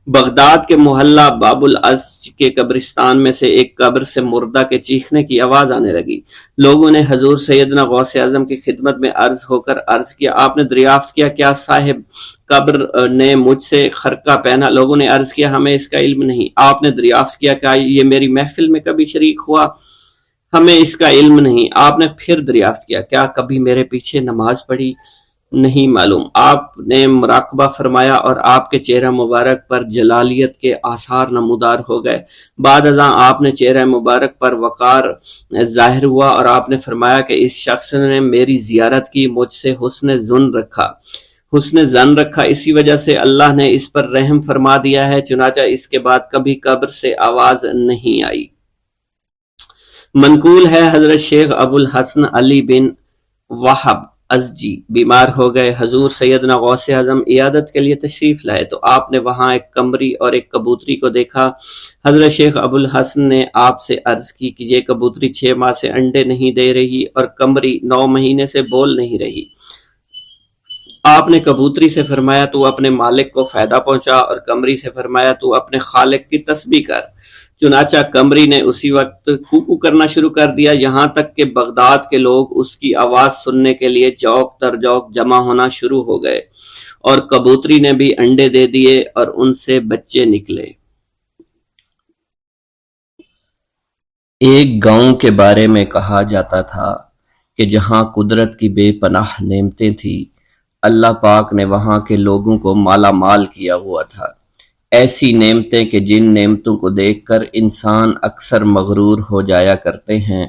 بغداد کے محلہ باب العز کے قبرستان میں سے ایک قبر سے مردہ کے چیخنے کی آواز آنے لگی۔ لوگوں نے حضور سیدنا غوث اعظم کی خدمت میں عرض ہو کر عرض کیا، آپ نے دریافت کیا کیا صاحب قبر نے مجھ سے خرقہ پہنا؟ لوگوں نے عرض کیا ہمیں اس کا علم نہیں۔ آپ نے دریافت کیا کیا یہ میری محفل میں کبھی شریک ہوا؟ ہمیں اس کا علم نہیں۔ آپ نے پھر دریافت کیا کیا کبھی میرے پیچھے نماز پڑھی؟ نہیں معلوم۔ آپ نے مراقبہ فرمایا اور آپ کے چہرہ مبارک پر جلالیت کے آثار نمودار ہو گئے۔ بعد ازاں آپ نے چہرہ مبارک پر وقار ظاہر ہوا اور آپ نے فرمایا کہ اس شخص نے میری زیارت کی، مجھ سے حسن ظن رکھا، اسی وجہ سے اللہ نے اس پر رحم فرما دیا ہے، چنانچہ اس کے بعد کبھی قبر سے آواز نہیں آئی۔ منقول ہے حضرت شیخ ابو الحسن علی بن وہب ازجی بیمار ہو گئے، حضور سیدنا غوث اعظم عیادت کے لیے تشریف لائے تو آپ نے وہاں ایک قمری اور ایک کبوتری کو دیکھا۔ حضرت شیخ ابو الحسن نے آپ سے عرض کی کہ یہ کبوتری 6 ماہ سے انڈے نہیں دے رہی اور قمری 9 مہینے سے بول نہیں رہی۔ آپ نے کبوتری سے فرمایا تو اپنے مالک کو فائدہ پہنچا اور قمری سے فرمایا تو اپنے خالق کی تسبیح کر۔ چنانچہ قمری نے اسی وقت کوکو کرنا شروع کر دیا، یہاں تک کہ بغداد کے لوگ اس کی آواز سننے کے لیے جوق تر جوق جمع ہونا شروع ہو گئے اور کبوتری نے بھی انڈے دے دیے اور ان سے بچے نکلے۔ ایک گاؤں کے بارے میں کہا جاتا تھا کہ جہاں قدرت کی بے پناہ نعمتیں تھیں، اللہ پاک نے وہاں کے لوگوں کو مالا مال کیا ہوا تھا۔ ایسی نعمتیں کہ جن نعمتوں کو دیکھ کر انسان اکثر مغرور ہو جایا کرتے ہیں،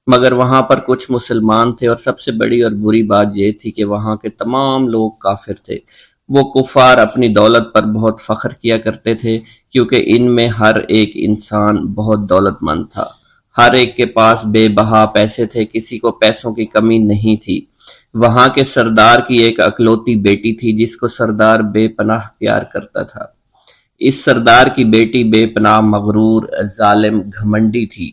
مگر وہاں پر کچھ مسلمان تھے اور سب سے بڑی اور بری بات یہ تھی کہ وہاں کے تمام لوگ کافر تھے۔ وہ کفار اپنی دولت پر بہت فخر کیا کرتے تھے کیونکہ ان میں ہر ایک انسان بہت دولت مند تھا۔ ہر ایک کے پاس بے بہا پیسے تھے، کسی کو پیسوں کی کمی نہیں تھی۔ وہاں کے سردار کی ایک اکلوتی بیٹی تھی جس کو سردار بے پناہ پیار کرتا تھا۔ اس سردار کی بیٹی بے پناہ مغرور، ظالم، گھمنڈی تھی۔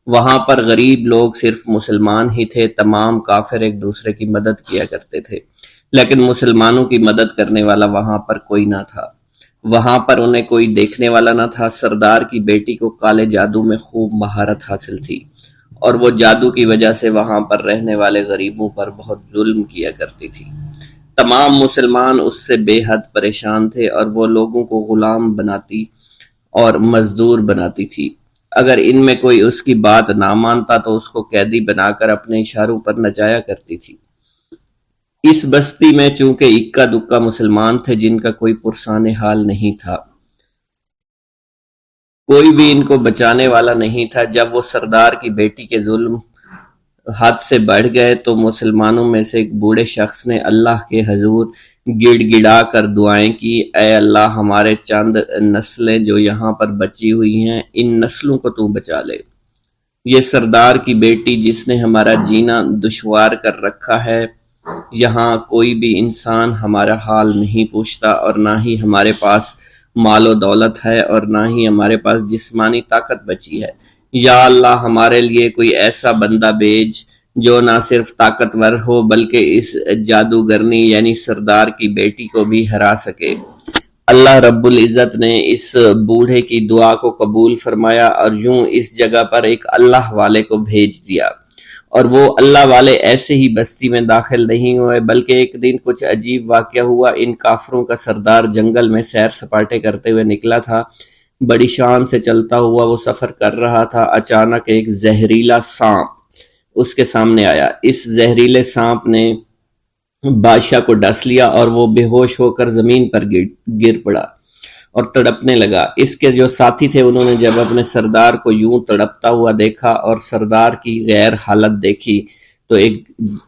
وہاں پر غریب لوگ صرف مسلمان ہی تھے، تمام کافر ایک دوسرے کی مدد کیا کرتے تھے، لیکن مسلمانوں کی مدد کرنے والا وہاں پر کوئی نہ تھا۔ وہاں پر انہیں کوئی دیکھنے والا نہ تھا۔ سردار کی بیٹی کو کالے جادو میں خوب مہارت حاصل تھی، اور وہ جادو کی وجہ سے وہاں پر رہنے والے غریبوں پر بہت ظلم کیا کرتی تھی۔ تمام مسلمان اس سے بے حد پریشان تھے اور وہ لوگوں کو غلام بناتی اور مزدور بناتی تھی۔ اگر ان میں کوئی اس کی بات نہ مانتا تو اس کو قیدی بنا کر اپنے اشاروں پر نچایا کرتی تھی۔ اس بستی میں چونکہ اکا دکا مسلمان تھے جن کا کوئی پرسان حال نہیں تھا، کوئی بھی ان کو بچانے والا نہیں تھا۔ جب وہ سردار کی بیٹی کے ظلم حد سے بڑھ گئے تو مسلمانوں میں سے ایک بوڑھے شخص نے اللہ کے حضور گڑ گڑا کر دعائیں کی، اے اللہ، ہمارے چند نسلیں جو یہاں پر بچی ہوئی ہیں، ان نسلوں کو تو بچا لے۔ یہ سردار کی بیٹی جس نے ہمارا جینا دشوار کر رکھا ہے، یہاں کوئی بھی انسان ہمارا حال نہیں پوچھتا، اور نہ ہی ہمارے پاس مال و دولت ہے، اور نہ ہی ہمارے پاس جسمانی طاقت بچی ہے۔ یا اللہ، ہمارے لیے کوئی ایسا بندہ بھیج جو نہ صرف طاقتور ہو بلکہ اس جادوگرنی یعنی سردار کی بیٹی کو بھی ہرا سکے۔ اللہ رب العزت نے اس بوڑھے کی دعا کو قبول فرمایا اور یوں اس جگہ پر ایک اللہ والے کو بھیج دیا، اور وہ اللہ والے ایسے ہی بستی میں داخل نہیں ہوئے بلکہ ایک دن کچھ عجیب واقعہ ہوا۔ ان کافروں کا سردار جنگل میں سیر سپاٹے کرتے ہوئے نکلا تھا، بڑی شان سے چلتا ہوا وہ سفر کر رہا تھا۔ اچانک ایک زہریلا سانپ اس کے سامنے آیا۔ اس زہریلے سانپ نے بادشاہ کو ڈس لیا اور وہ بے ہوش ہو کر زمین پر گر پڑا اور تڑپنے لگا۔ اس کے جو ساتھی تھے انہوں نے جب اپنے سردار کو یوں تڑپتا ہوا دیکھا اور سردار کی غیر حالت دیکھی تو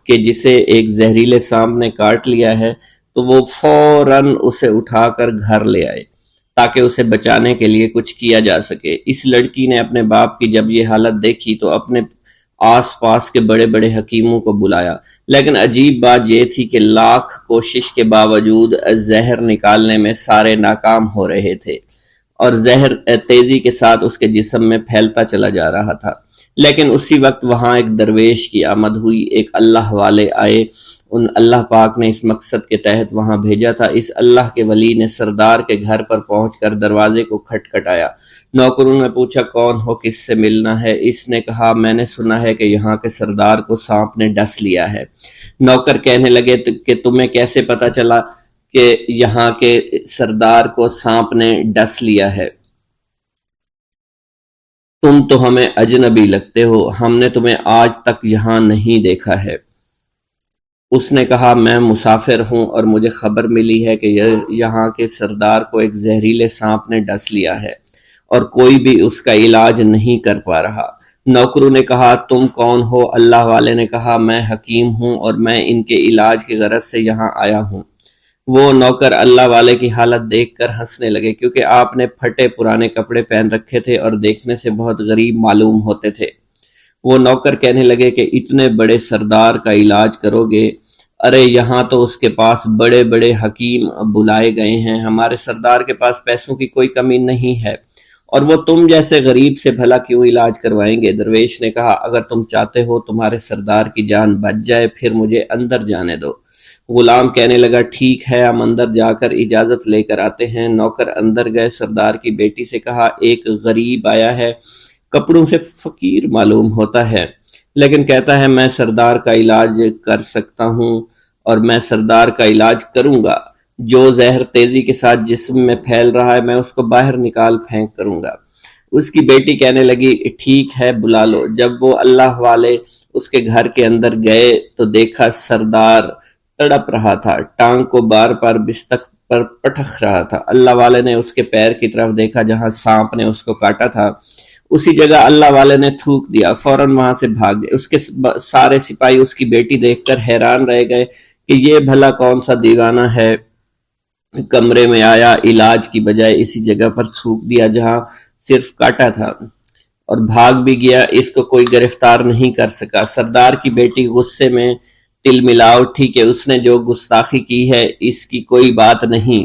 کہ جسے ایک زہریلے سانپ نے کاٹ لیا ہے، تو وہ فوراً اسے اٹھا کر گھر لے آئے تاکہ اسے بچانے کے لیے کچھ کیا جا سکے۔ اس لڑکی نے اپنے باپ کی جب یہ حالت دیکھی تو اپنے آس پاس کے بڑے بڑے حکیموں کو بلایا، لیکن عجیب بات یہ تھی کہ لاکھ کوشش کے باوجود زہر نکالنے میں سارے ناکام ہو رہے تھے، اور زہر تیزی کے ساتھ اس کے جسم میں پھیلتا چلا جا رہا تھا۔ لیکن اسی وقت وہاں ایک درویش کی آمد ہوئی، ایک اللہ والے آئے، ان اللہ پاک نے اس مقصد کے تحت وہاں بھیجا تھا۔ اس اللہ کے ولی نے سردار کے گھر پر پہنچ کر دروازے کو کھٹکھٹایا۔ نوکروں نے پوچھا کون ہو، کس سے ملنا ہے؟ اس نے کہا میں نے سنا ہے کہ یہاں کے سردار کو سانپ نے ڈس لیا ہے۔ نوکر کہنے لگے کہ تمہیں کیسے پتا چلا کہ یہاں کے سردار کو سانپ نے ڈس لیا ہے؟ تم تو ہمیں اجنبی لگتے ہو، ہم نے تمہیں آج تک یہاں نہیں دیکھا ہے۔ اس نے کہا میں مسافر ہوں اور مجھے خبر ملی ہے کہ یہاں کے سردار کو ایک زہریلے سانپ نے ڈس لیا ہے اور کوئی بھی اس کا علاج نہیں کر پا رہا۔ نوکروں نے کہا تم کون ہو؟ اللہ والے نے کہا میں حکیم ہوں اور میں ان کے علاج کی غرض سے یہاں آیا ہوں۔ وہ نوکر اللہ والے کی حالت دیکھ کر ہنسنے لگے کیونکہ آپ نے پھٹے پرانے کپڑے پہن رکھے تھے اور دیکھنے سے بہت غریب معلوم ہوتے تھے۔ وہ نوکر کہنے لگے کہ اتنے بڑے سردار کا علاج کرو گے؟ ارے یہاں تو اس کے پاس بڑے بڑے حکیم بلائے گئے ہیں، ہمارے سردار کے پاس پیسوں کی کوئی کمی نہیں ہے، اور وہ تم جیسے غریب سے بھلا کیوں علاج کروائیں گے؟ درویش نے کہا اگر تم چاہتے ہو تمہارے سردار کی جان بچ جائے پھر مجھے اندر جانے دو۔ غلام کہنے لگا ٹھیک ہے، ہم اندر جا کر اجازت لے کر آتے ہیں۔ نوکر اندر گئے، سردار کی بیٹی سے کہا ایک غریب آیا ہے، کپڑوں سے فقیر معلوم ہوتا ہے لیکن کہتا ہے میں سردار کا علاج کر سکتا ہوں اور میں سردار کا علاج کروں گا۔ جو زہر تیزی کے ساتھ جسم میں پھیل رہا ہے میں اس کو باہر نکال پھینک کروں گا۔ اس کی بیٹی کہنے لگی ٹھیک ہے بلا لو۔ جب وہ اللہ والے اس کے گھر کے اندر گئے تو دیکھا سردار تڑپ رہا تھا، ٹانگ کو بار بار بستر پر پٹخ رہا تھا۔ اللہ والے نے اس کے پیر کی طرف دیکھا جہاں سانپ نے اس کو کاٹا تھا، اسی جگہ اللہ والے نے تھوک دیا، فوراً وہاں سے بھاگ گئے۔ اس کے سارے سپاہی اس کی بیٹی دیکھ کر حیران رہ گئے کہ یہ بھلا کون سا دیوانہ ہے کمرے میں آیا، علاج کی بجائے اسی جگہ پر تھوک دیا جہاں صرف کاٹا تھا، اور بھاگ بھی گیا۔ اس کو کوئی گرفتار نہیں کر سکا۔ سردار کی بیٹی غصے میں تل ملا اٹھی کہ اس نے جو گستاخی کی ہے اس کی کوئی بات نہیں،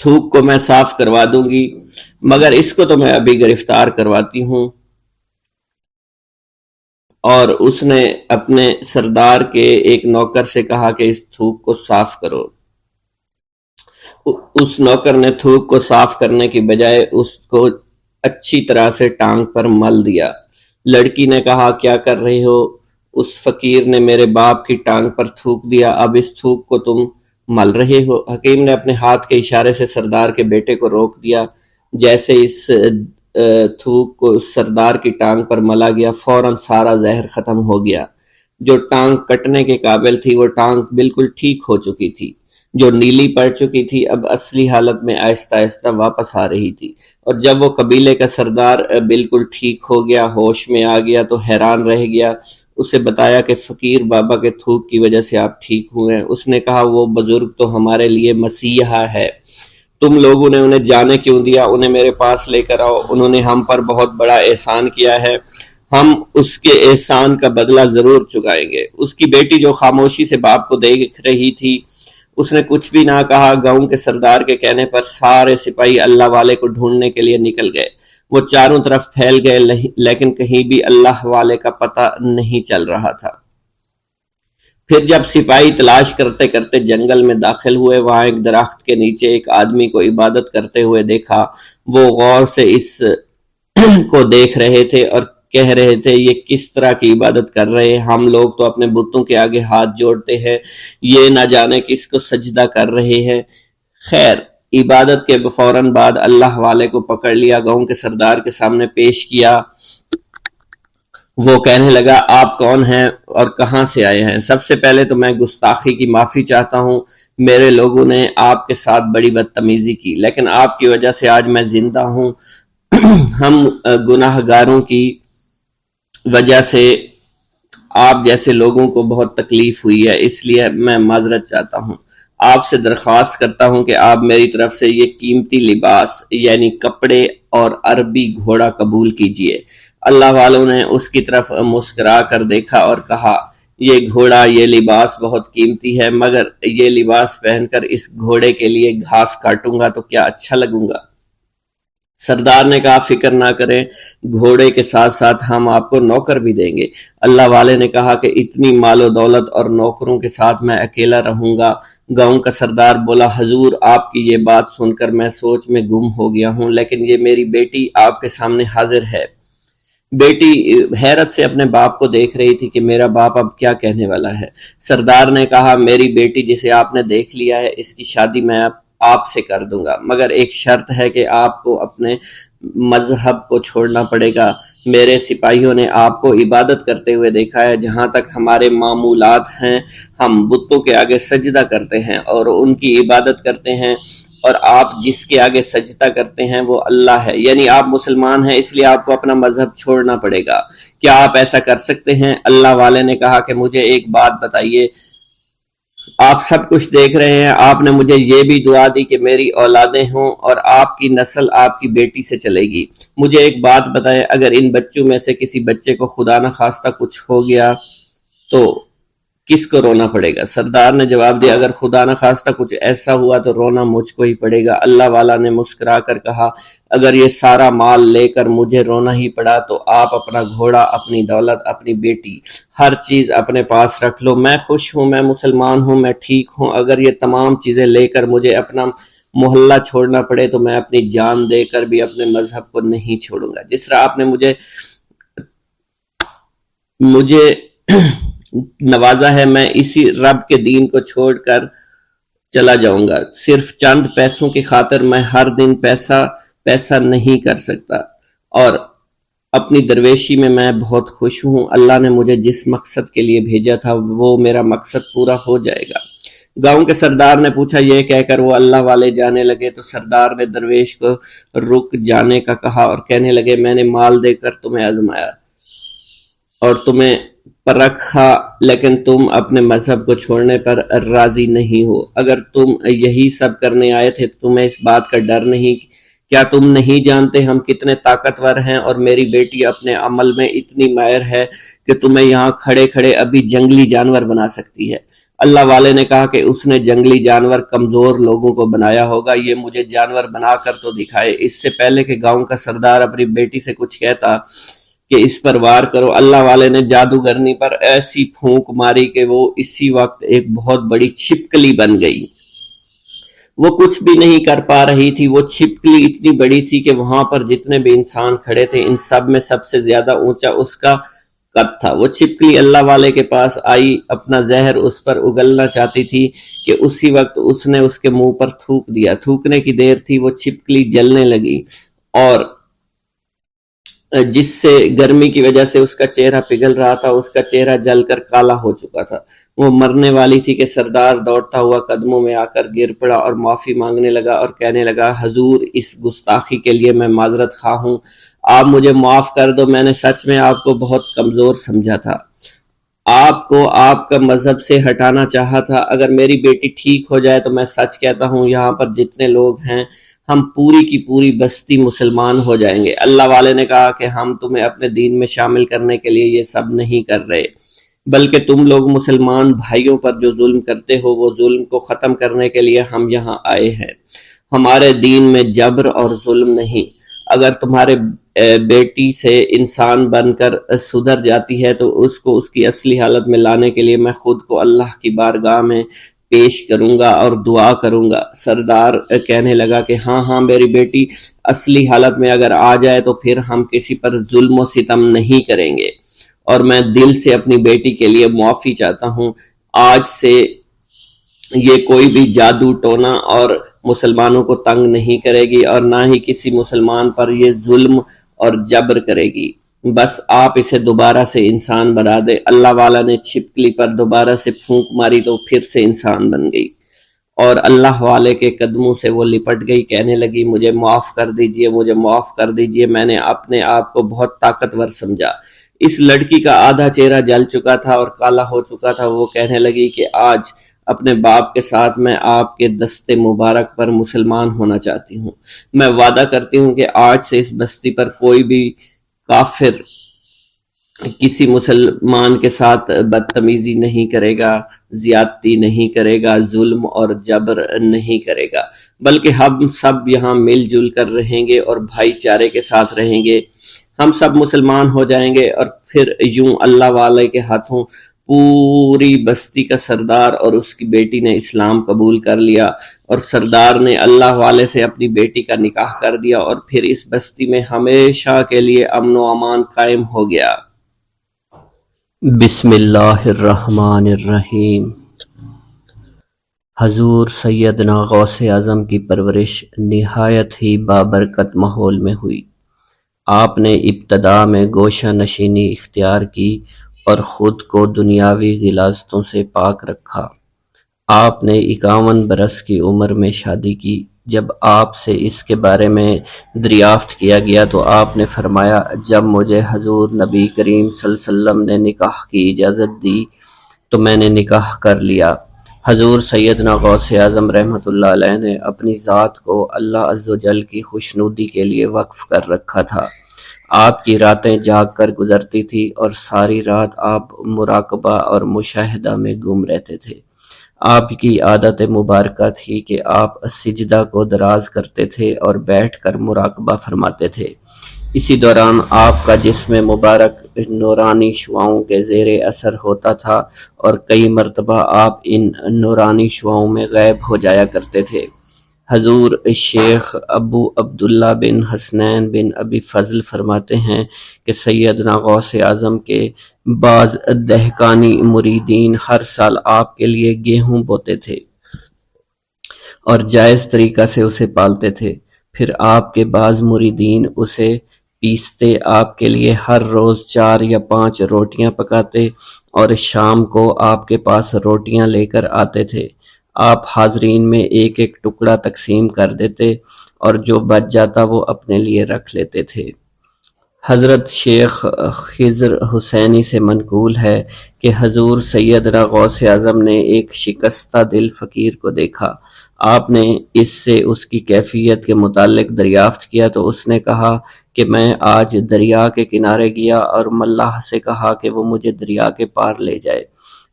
تھوک کو میں صاف کروا دوں گی، مگر اس کو تو میں ابھی گرفتار کرواتی ہوں۔ اور اس نے اپنے سردار کے ایک نوکر سے کہا کہ اس تھوک کو صاف کرو۔ اس نوکر نے تھوک کو صاف کرنے کی بجائے اس کو اچھی طرح سے ٹانگ پر مل دیا۔ لڑکی نے کہا کیا کر رہے ہو؟ اس فقیر نے میرے باپ کی ٹانگ پر تھوک دیا، اب اس تھوک کو تم مل رہے ہو؟ حکیم نے اپنے ہاتھ کے اشارے سے سردار کے بیٹے کو روک دیا۔ جیسے اس تھوک کو سردار کی ٹانگ پر ملا گیا، فوراً سارا زہر ختم ہو گیا۔ جو ٹانگ کٹنے کے قابل تھی وہ ٹانگ بالکل ٹھیک ہو چکی تھی، جو نیلی پڑ چکی تھی اب اصلی حالت میں آہستہ آہستہ واپس آ رہی تھی۔ اور جب وہ قبیلے کا سردار بالکل ٹھیک ہو گیا، ہوش میں آ گیا، تو حیران رہ گیا۔ اسے بتایا کہ فقیر بابا کے تھوک کی وجہ سے آپ ٹھیک ہوئے ہیں۔ اس نے کہا وہ بزرگ تو ہمارے لیے مسیحا ہے، تم لوگوں نے انہیں جانے کیوں دیا؟ انہیں میرے پاس لے کر آؤ، انہوں نے ہم پر بہت بڑا احسان کیا ہے، ہم اس کے احسان کا بدلہ ضرور چکائیں گے۔ اس کی بیٹی جو خاموشی سے باپ کو دیکھ رہی تھی، اس نے کچھ بھی نہ کہا۔ گاؤں کے سردار کے کہنے پر سارے سپاہی اللہ والے کو ڈھونڈنے کے لیے نکل گئے۔ وہ چاروں طرف پھیل گئے، لیکن کہیں بھی اللہ والے کا پتہ نہیں چل رہا تھا۔ پھر جب سپاہی تلاش کرتے کرتے جنگل میں داخل ہوئے، وہاں ایک درخت کے نیچے ایک آدمی کو عبادت کرتے ہوئے دیکھا۔ وہ غور سے اس کو دیکھ رہے تھے اور کہہ رہے تھے یہ کس طرح کی عبادت کر رہے ہیں؟ ہم لوگ تو اپنے بتوں کے آگے ہاتھ جوڑتے ہیں، یہ نہ جانے کس کو سجدہ کر رہے ہیں۔ خیر، عبادت کے فوراً بعد اللہ والے کو پکڑ لیا، گاؤں کے سردار کے سامنے پیش کیا۔ وہ کہنے لگا آپ کون ہیں اور کہاں سے آئے ہیں؟ سب سے پہلے تو میں گستاخی کی معافی چاہتا ہوں، میرے لوگوں نے آپ کے ساتھ بڑی بدتمیزی کی، لیکن آپ کی وجہ سے آج میں زندہ ہوں۔ ہم گناہ گاروں کی وجہ سے آپ جیسے لوگوں کو بہت تکلیف ہوئی ہے، اس لیے میں معذرت چاہتا ہوں۔ آپ سے درخواست کرتا ہوں کہ آپ میری طرف سے یہ قیمتی لباس یعنی کپڑے اور عربی گھوڑا قبول کیجئے۔ اللہ والوں نے اس کی طرف مسکرا کر دیکھا اور کہا یہ گھوڑا، یہ لباس بہت قیمتی ہے، مگر یہ لباس پہن کر اس گھوڑے کے لیے گھاس کاٹوں گا تو کیا اچھا لگوں گا؟ سردار نے کہا فکر نہ کریں، گھوڑے کے ساتھ ساتھ ہم آپ کو نوکر بھی دیں گے۔ اللہ والے نے کہا کہ اتنی مال و دولت اور نوکروں کے ساتھ میں اکیلا رہوں گا؟ گاؤں کا سردار بولا حضور آپ کی یہ بات سن کر میں سوچ میں گم ہو گیا ہوں، لیکن یہ میری بیٹی آپ کے سامنے حاضر ہے۔ بیٹی حیرت سے اپنے باپ کو دیکھ رہی تھی کہ میرا باپ اب کیا کہنے والا ہے۔ سردار نے کہا میری بیٹی جسے آپ نے دیکھ لیا ہے اس کی شادی میں آپ سے کر دوں گا، مگر ایک شرط ہے کہ آپ کو اپنے مذہب کو چھوڑنا پڑے گا۔ میرے سپاہیوں نے آپ کو عبادت کرتے ہوئے دیکھا ہے، جہاں تک ہمارے معمولات ہیں ہم بتوں کے آگے سجدہ کرتے ہیں اور ان کی عبادت کرتے ہیں، اور آپ جس کے آگے سجدہ کرتے ہیں وہ اللہ ہے، یعنی آپ مسلمان ہیں، اس لیے آپ کو اپنا مذہب چھوڑنا پڑے گا۔ کیا آپ ایسا کر سکتے ہیں؟ اللہ والے نے کہا کہ مجھے ایک بات بتائیے، آپ سب کچھ دیکھ رہے ہیں، آپ نے مجھے یہ بھی دعا دی کہ میری اولادیں ہوں اور آپ کی نسل آپ کی بیٹی سے چلے گی۔ مجھے ایک بات بتائیں، اگر ان بچوں میں سے کسی بچے کو خدا نہ خواستہ کچھ ہو گیا تو کس کو رونا پڑے گا؟ سردار نے جواب دیا اگر خدا نہ خواستہ کچھ ایسا ہوا تو رونا مجھ کو ہی پڑے گا۔ اللہ والا نے مسکرا کر کہا اگر یہ سارا مال لے کر مجھے رونا ہی پڑا تو آپ اپنا گھوڑا، اپنی دولت، اپنی بیٹی، ہر چیز اپنے پاس رکھ لو۔ میں خوش ہوں، میں مسلمان ہوں، میں ٹھیک ہوں۔ اگر یہ تمام چیزیں لے کر مجھے اپنا محلہ چھوڑنا پڑے تو میں اپنی جان دے کر بھی اپنے مذہب کو نہیں چھوڑوں گا۔ جس طرح آپ نے مجھے نوازا ہے، میں اسی رب کے دین کو چھوڑ کر چلا جاؤں گا۔ صرف چند پیسوں کی خاطر میں ہر دن پیسہ نہیں کر سکتا، اور اپنی درویشی میں بہت خوش ہوں۔ اللہ نے مجھے جس مقصد کے لیے بھیجا تھا وہ میرا مقصد پورا ہو جائے گا۔ گاؤں کے سردار نے پوچھا، یہ کہہ کر وہ اللہ والے جانے لگے تو سردار نے درویش کو رک جانے کا کہا اور کہنے لگے میں نے مال دے کر تمہیں آزمایا اور تمہیں پر رکھا، لیکن تم اپنے مذہب کو چھوڑنے پر راضی نہیں ہو۔ اگر تم یہی سب کرنے آئے تھے تو تمہیں اس بات کا ڈر نہیں؟ کیا تم نہیں جانتے ہم کتنے طاقتور ہیں، اور میری بیٹی اپنے عمل میں اتنی ماہر ہے کہ تمہیں یہاں کھڑے کھڑے ابھی جنگلی جانور بنا سکتی ہے۔ اللہ والے نے کہا کہ اس نے جنگلی جانور کمزور لوگوں کو بنایا ہوگا، یہ مجھے جانور بنا کر تو دکھائے۔ اس سے پہلے کہ گاؤں کا سردار اپنی بیٹی سے کچھ کہتا کہ اس پر وار کرو، اللہ والے نے جادوگرنی پر ایسی پھونک ماری کہ وہ اسی وقت ایک بہت بڑی چھپکلی بن گئی۔ وہ کچھ بھی نہیں کر پا رہی تھی، وہ چھپکلی اتنی بڑی تھی کہ وہاں پر جتنے بھی انسان کھڑے تھے ان سب میں سب سے زیادہ اونچا اس کا قد تھا۔ وہ چھپکلی اللہ والے کے پاس آئی، اپنا زہر اس پر اگلنا چاہتی تھی کہ اسی وقت اس نے اس کے منہ پر تھوک دیا۔ تھوکنے کی دیر تھی، وہ چھپکلی جلنے لگی، اور جس سے گرمی کی وجہ سے اس کا چہرہ پگھل رہا تھا، اس کا چہرہ جل کر کالا ہو چکا تھا۔ وہ مرنے والی تھی کہ سردار دوڑتا ہوا قدموں میں آ کر گر پڑا اور معافی مانگنے لگا اور کہنے لگا، حضور اس گستاخی کے لیے میں معذرت خواہ ہوں، آپ مجھے معاف کر دو، میں نے سچ میں آپ کو بہت کمزور سمجھا تھا، آپ کو آپ کا مذہب سے ہٹانا چاہا تھا۔ اگر میری بیٹی ٹھیک ہو جائے تو میں سچ کہتا ہوں یہاں پر جتنے لوگ ہیں ہم پوری کی پوری بستی مسلمان ہو جائیں گے۔ اللہ والے نے کہا کہ ہم تمہیں اپنے دین میں شامل کرنے کے لیے یہ سب نہیں کر رہے، بلکہ تم لوگ مسلمان بھائیوں پر جو ظلم کرتے ہو وہ ظلم کو ختم کرنے کے لیے ہم یہاں آئے ہیں۔ ہمارے دین میں جبر اور ظلم نہیں۔ اگر تمہارے بیٹی سے انسان بن کر سدھر جاتی ہے تو اس کو اس کی اصلی حالت میں لانے کے لیے میں خود کو اللہ کی بارگاہ میں پیش کروں گا اور دعا کروں گا۔ سردار کہنے لگا کہ ہاں میری بیٹی اصلی حالت میں اگر آ جائے تو پھر ہم کسی پر ظلم و ستم نہیں کریں گے، اور میں دل سے اپنی بیٹی کے لیے معافی چاہتا ہوں۔ آج سے یہ کوئی بھی جادو ٹونا اور مسلمانوں کو تنگ نہیں کرے گی، اور نہ ہی کسی مسلمان پر یہ ظلم اور جبر کرے گی۔ بس آپ اسے دوبارہ سے انسان بنا دے۔ اللہ والا نے چھپکلی پر دوبارہ سے پھونک ماری تو پھر سے انسان بن گئی، اور اللہ والے کے قدموں سے وہ لپٹ گئی، کہنے لگی، مجھے معاف کر دیجئے، مجھے معاف کر دیجئے، میں نے اپنے آپ کو بہت طاقتور سمجھا۔ اس لڑکی کا آدھا چہرہ جل چکا تھا اور کالا ہو چکا تھا۔ وہ کہنے لگی کہ آج اپنے باپ کے ساتھ میں آپ کے دست مبارک پر مسلمان ہونا چاہتی ہوں۔ میں وعدہ کرتی ہوں کہ آج سے اس بستی پر کوئی بھی کافر کسی مسلمان کے ساتھ بدتمیزی نہیں کرے گا، زیادتی نہیں کرے گا، ظلم اور جبر نہیں کرے گا، بلکہ ہم سب یہاں مل جل کر رہیں گے اور بھائی چارے کے ساتھ رہیں گے۔ ہم سب مسلمان ہو جائیں گے، اور پھر یوں اللہ والے کے ہاتھوں پوری بستی کا سردار اور اس کی بیٹی نے اسلام قبول کر لیا، اور سردار نے اللہ والے سے اپنی بیٹی کا نکاح کر دیا، اور پھر اس بستی میں ہمیشہ کے لیے امن و امان قائم ہو گیا۔ بسم اللہ الرحمن الرحیم۔ حضور سیدنا غوث اعظم کی پرورش نہایت ہی بابرکت ماحول میں ہوئی۔ آپ نے ابتدا میں گوشہ نشینی اختیار کی اور خود کو دنیاوی غلاظتوں سے پاک رکھا۔ آپ نے 51 برس کی عمر میں شادی کی۔ جب آپ سے اس کے بارے میں دریافت کیا گیا تو آپ نے فرمایا، جب مجھے حضور نبی کریم صلی اللہ علیہ وسلم نے نکاح کی اجازت دی تو میں نے نکاح کر لیا۔ حضور سیدنا غوث اعظم رحمۃ اللہ علیہ نے اپنی ذات کو اللہ عز و جل کی خوشنودی کے لیے وقف کر رکھا تھا۔ آپ کی راتیں جاگ کر گزرتی تھی اور ساری رات آپ مراقبہ اور مشاہدہ میں گم رہتے تھے۔ آپ کی عادت مبارکہ تھی کہ آپ سجدہ کو دراز کرتے تھے اور بیٹھ کر مراقبہ فرماتے تھے۔ اسی دوران آپ کا جسم مبارک نورانی شعاؤں کے زیر اثر ہوتا تھا، اور کئی مرتبہ آپ ان نورانی شعاؤں میں غائب ہو جایا کرتے تھے۔ حضور شیخ ابو عبداللہ بن حسنین بن ابی فضل فرماتے ہیں کہ سیدنا غوث اعظم کے بعض دہقانی مریدین ہر سال آپ کے لیے گیہوں بوتے تھے اور جائز طریقہ سے اسے پالتے تھے۔ پھر آپ کے بعض مریدین اسے پیستے، آپ کے لیے ہر روز 4 یا 5 روٹیاں پکاتے اور شام کو آپ کے پاس روٹیاں لے کر آتے تھے۔ آپ حاضرین میں ایک ایک ٹکڑا تقسیم کر دیتے اور جو بچ جاتا وہ اپنے لیے رکھ لیتے تھے۔ حضرت شیخ خضر حسینی سے منقول ہے کہ حضور سیدنا غوث اعظم نے ایک شکستہ دل فقیر کو دیکھا۔ آپ نے اس سے اس کی کیفیت کے متعلق دریافت کیا تو اس نے کہا کہ میں آج دریا کے کنارے گیا اور ملاح سے کہا کہ وہ مجھے دریا کے پار لے جائے۔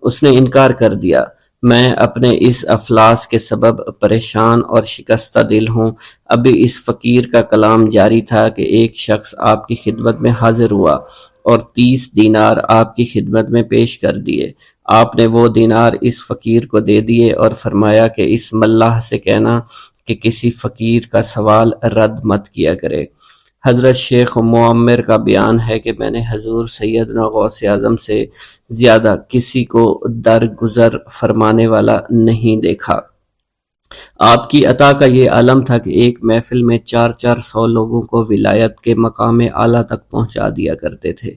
اس نے انکار کر دیا۔ میں اپنے اس افلاس کے سبب پریشان اور شکستہ دل ہوں۔ ابھی اس فقیر کا کلام جاری تھا کہ ایک شخص آپ کی خدمت میں حاضر ہوا اور 30 دینار آپ کی خدمت میں پیش کر دیے۔ آپ نے وہ دینار اس فقیر کو دے دیے اور فرمایا کہ اس ملاح سے کہنا کہ کسی فقیر کا سوال رد مت کیا کرے۔ حضرت شیخ معمر کا بیان ہے کہ میں نے حضور سیدنا غوث اعظم سے زیادہ کسی کو درگزر فرمانے والا نہیں دیکھا۔ آپ کی عطا کا یہ عالم تھا کہ ایک محفل میں 400 لوگوں کو ولایت کے مقام اعلیٰ تک پہنچا دیا کرتے تھے۔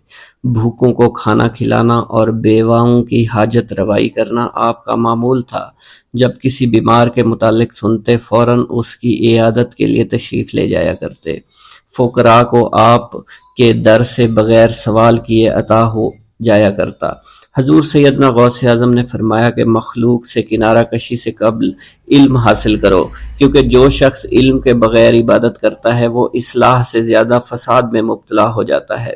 بھوکوں کو کھانا کھلانا اور بیواؤں کی حاجت روائی کرنا آپ کا معمول تھا۔ جب کسی بیمار کے متعلق سنتے فوراً اس کی عیادت کے لیے تشریف لے جایا کرتے۔ فقراء کو آپ کے در سے بغیر سوال کیے عطا ہو جایا کرتا۔ حضور سیدنا غوث اعظم نے فرمایا کہ مخلوق سے کنارہ کشی سے قبل علم حاصل کرو، کیونکہ جو شخص علم کے بغیر عبادت کرتا ہے وہ اصلاح سے زیادہ فساد میں مبتلا ہو جاتا ہے۔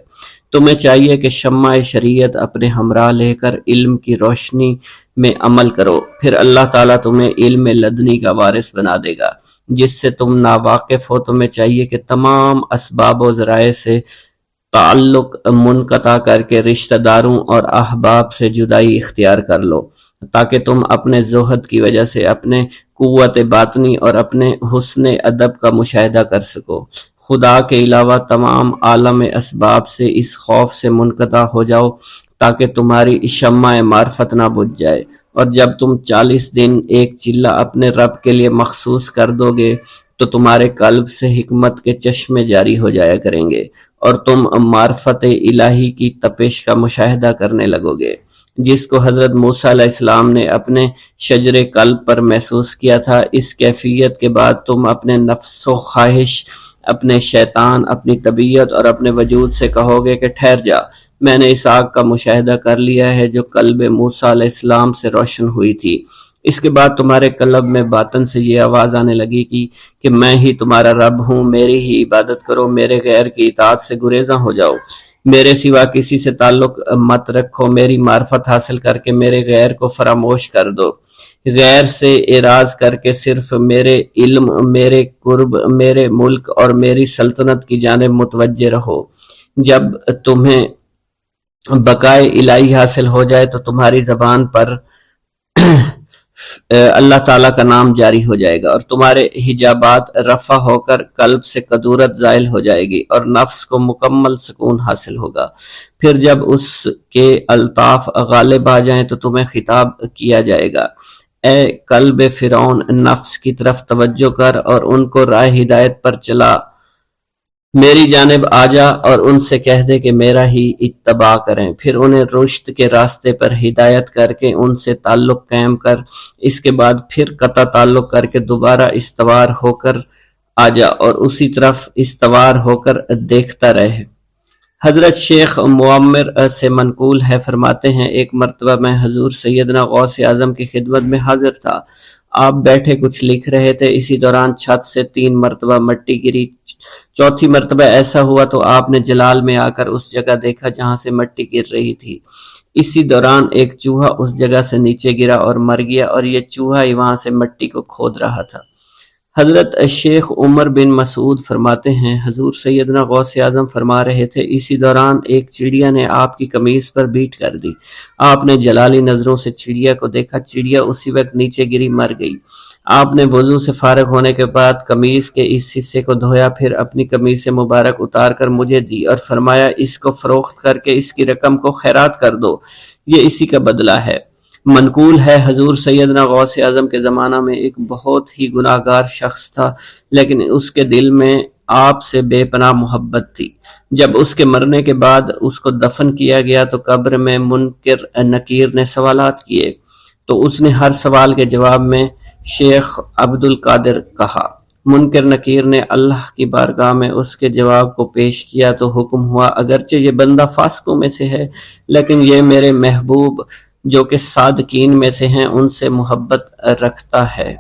تمہیں چاہیے کہ شمع شریعت اپنے ہمراہ لے کر علم کی روشنی میں عمل کرو، پھر اللہ تعالیٰ تمہیں علم لدنی کا وارث بنا دے گا جس سے تم ناواقف ہو۔ تمہیں چاہیے کہ تمام اسباب و ذرائع سے تعلق منقطع کر کے رشتہ داروں اور احباب سے جدائی اختیار کر لو، تاکہ تم اپنے زہد کی وجہ سے اپنے قوت باطنی اور اپنے حسن ادب کا مشاہدہ کر سکو۔ خدا کے علاوہ تمام عالم اسباب سے اس خوف سے منقطع ہو جاؤ تاکہ تمہاری شمع معرفت نہ بجھ جائے، اور جب تم 40 دن ایک چلہ اپنے رب کے لیے مخصوص کر دو گے تو تمہارے قلب سے حکمت کے چشمے جاری ہو جایا کریں گے اور تم معرفت الہی کی تپش کا مشاہدہ کرنے لگو گے، جس کو حضرت موسیٰ علیہ السلام نے اپنے شجر قلب پر محسوس کیا تھا۔ اس کیفیت کے بعد تم اپنے نفس و خواہش، اپنے شیطان، اپنی طبیعت اور اپنے وجود سے کہو گے کہ ٹھہر جا، میں نے اس آگ کا مشاہدہ کر لیا ہے جو قلب موسیٰ علیہ السلام سے روشن ہوئی تھی۔ اس کے بعد تمہارے قلب میں باطن سے یہ آواز آنے لگی کہ میں ہی تمہارا رب ہوں، میری ہی عبادت کرو، میرے غیر کی اطاعت سے گریزاں ہو جاؤ، میرے سوا کسی سے تعلق مت رکھو، میری معرفت حاصل کر کے میرے غیر کو فراموش کر دو، غیر سے اعراض کر کے صرف میرے علم، میرے قرب، میرے ملک اور میری سلطنت کی جانب متوجہ رہو۔ جب تمہیں بقائے الہی حاصل ہو جائے تو تمہاری زبان پر اللہ تعالیٰ کا نام جاری ہو جائے گا اور تمہارے حجابات رفع ہو کر قلب سے کدورت زائل ہو جائے گی اور نفس کو مکمل سکون حاصل ہوگا۔ پھر جب اس کے الطاف غالب آ جائیں تو تمہیں خطاب کیا جائے گا، اے قلب فرعون، نفس کی طرف توجہ کر اور ان کو راہ ہدایت پر چلا، میری جانب آ جا اور ان سے کہہ دے کہ میرا ہی اتباع کریں، پھر انہیں رشد کے راستے پر ہدایت کر کے ان سے تعلق قائم کر، اس کے بعد پھر قطع تعلق کر کے دوبارہ استوار ہو کر آ جا اور اسی طرف استوار ہو کر دیکھتا رہے۔ حضرت شیخ معمر سے منقول ہے، فرماتے ہیں ایک مرتبہ میں حضور سیدنا غوث اعظم کی خدمت میں حاضر تھا۔ آپ بیٹھے کچھ لکھ رہے تھے، اسی دوران چھت سے 3 مرتبہ مٹی گری۔ چوتھی مرتبہ ایسا ہوا تو آپ نے جلال میں آ کر اس جگہ دیکھا جہاں سے مٹی گر رہی تھی۔ اسی دوران ایک چوہا اس جگہ سے نیچے گرا اور مر گیا اور یہ چوہا ہی وہاں سے مٹی کو کھود رہا تھا۔ حضرت شیخ عمر بن مسعود فرماتے ہیں حضور سیدنا غوث اعظم فرما رہے تھے، اسی دوران ایک چڑیا نے آپ کی قمیص پر بیٹ کر دی۔ آپ نے جلالی نظروں سے چڑیا کو دیکھا، چڑیا اسی وقت نیچے گری مر گئی۔ آپ نے وضو سے فارغ ہونے کے بعد قمیص کے اس حصے کو دھویا، پھر اپنی قمیص مبارک اتار کر مجھے دی اور فرمایا اس کو فروخت کر کے اس کی رقم کو خیرات کر دو، یہ اسی کا بدلہ ہے۔ منقول ہے حضور سیدنا غوث اعظم کے زمانہ میں ایک بہت ہی گناہ گار شخص تھا، لیکن اس کے دل میں آپ سے بے پناہ محبت تھی۔ جب اس کے مرنے کے بعد اس کو دفن کیا گیا تو قبر میں منکر نکیر نے سوالات کیے، تو اس نے ہر سوال کے جواب میں شیخ عبد القادر کہا۔ منکر نکیر نے اللہ کی بارگاہ میں اس کے جواب کو پیش کیا تو حکم ہوا اگرچہ یہ بندہ فاسقوں میں سے ہے لیکن یہ میرے محبوب جو کہ صادقین میں سے ہیں ان سے محبت رکھتا ہے۔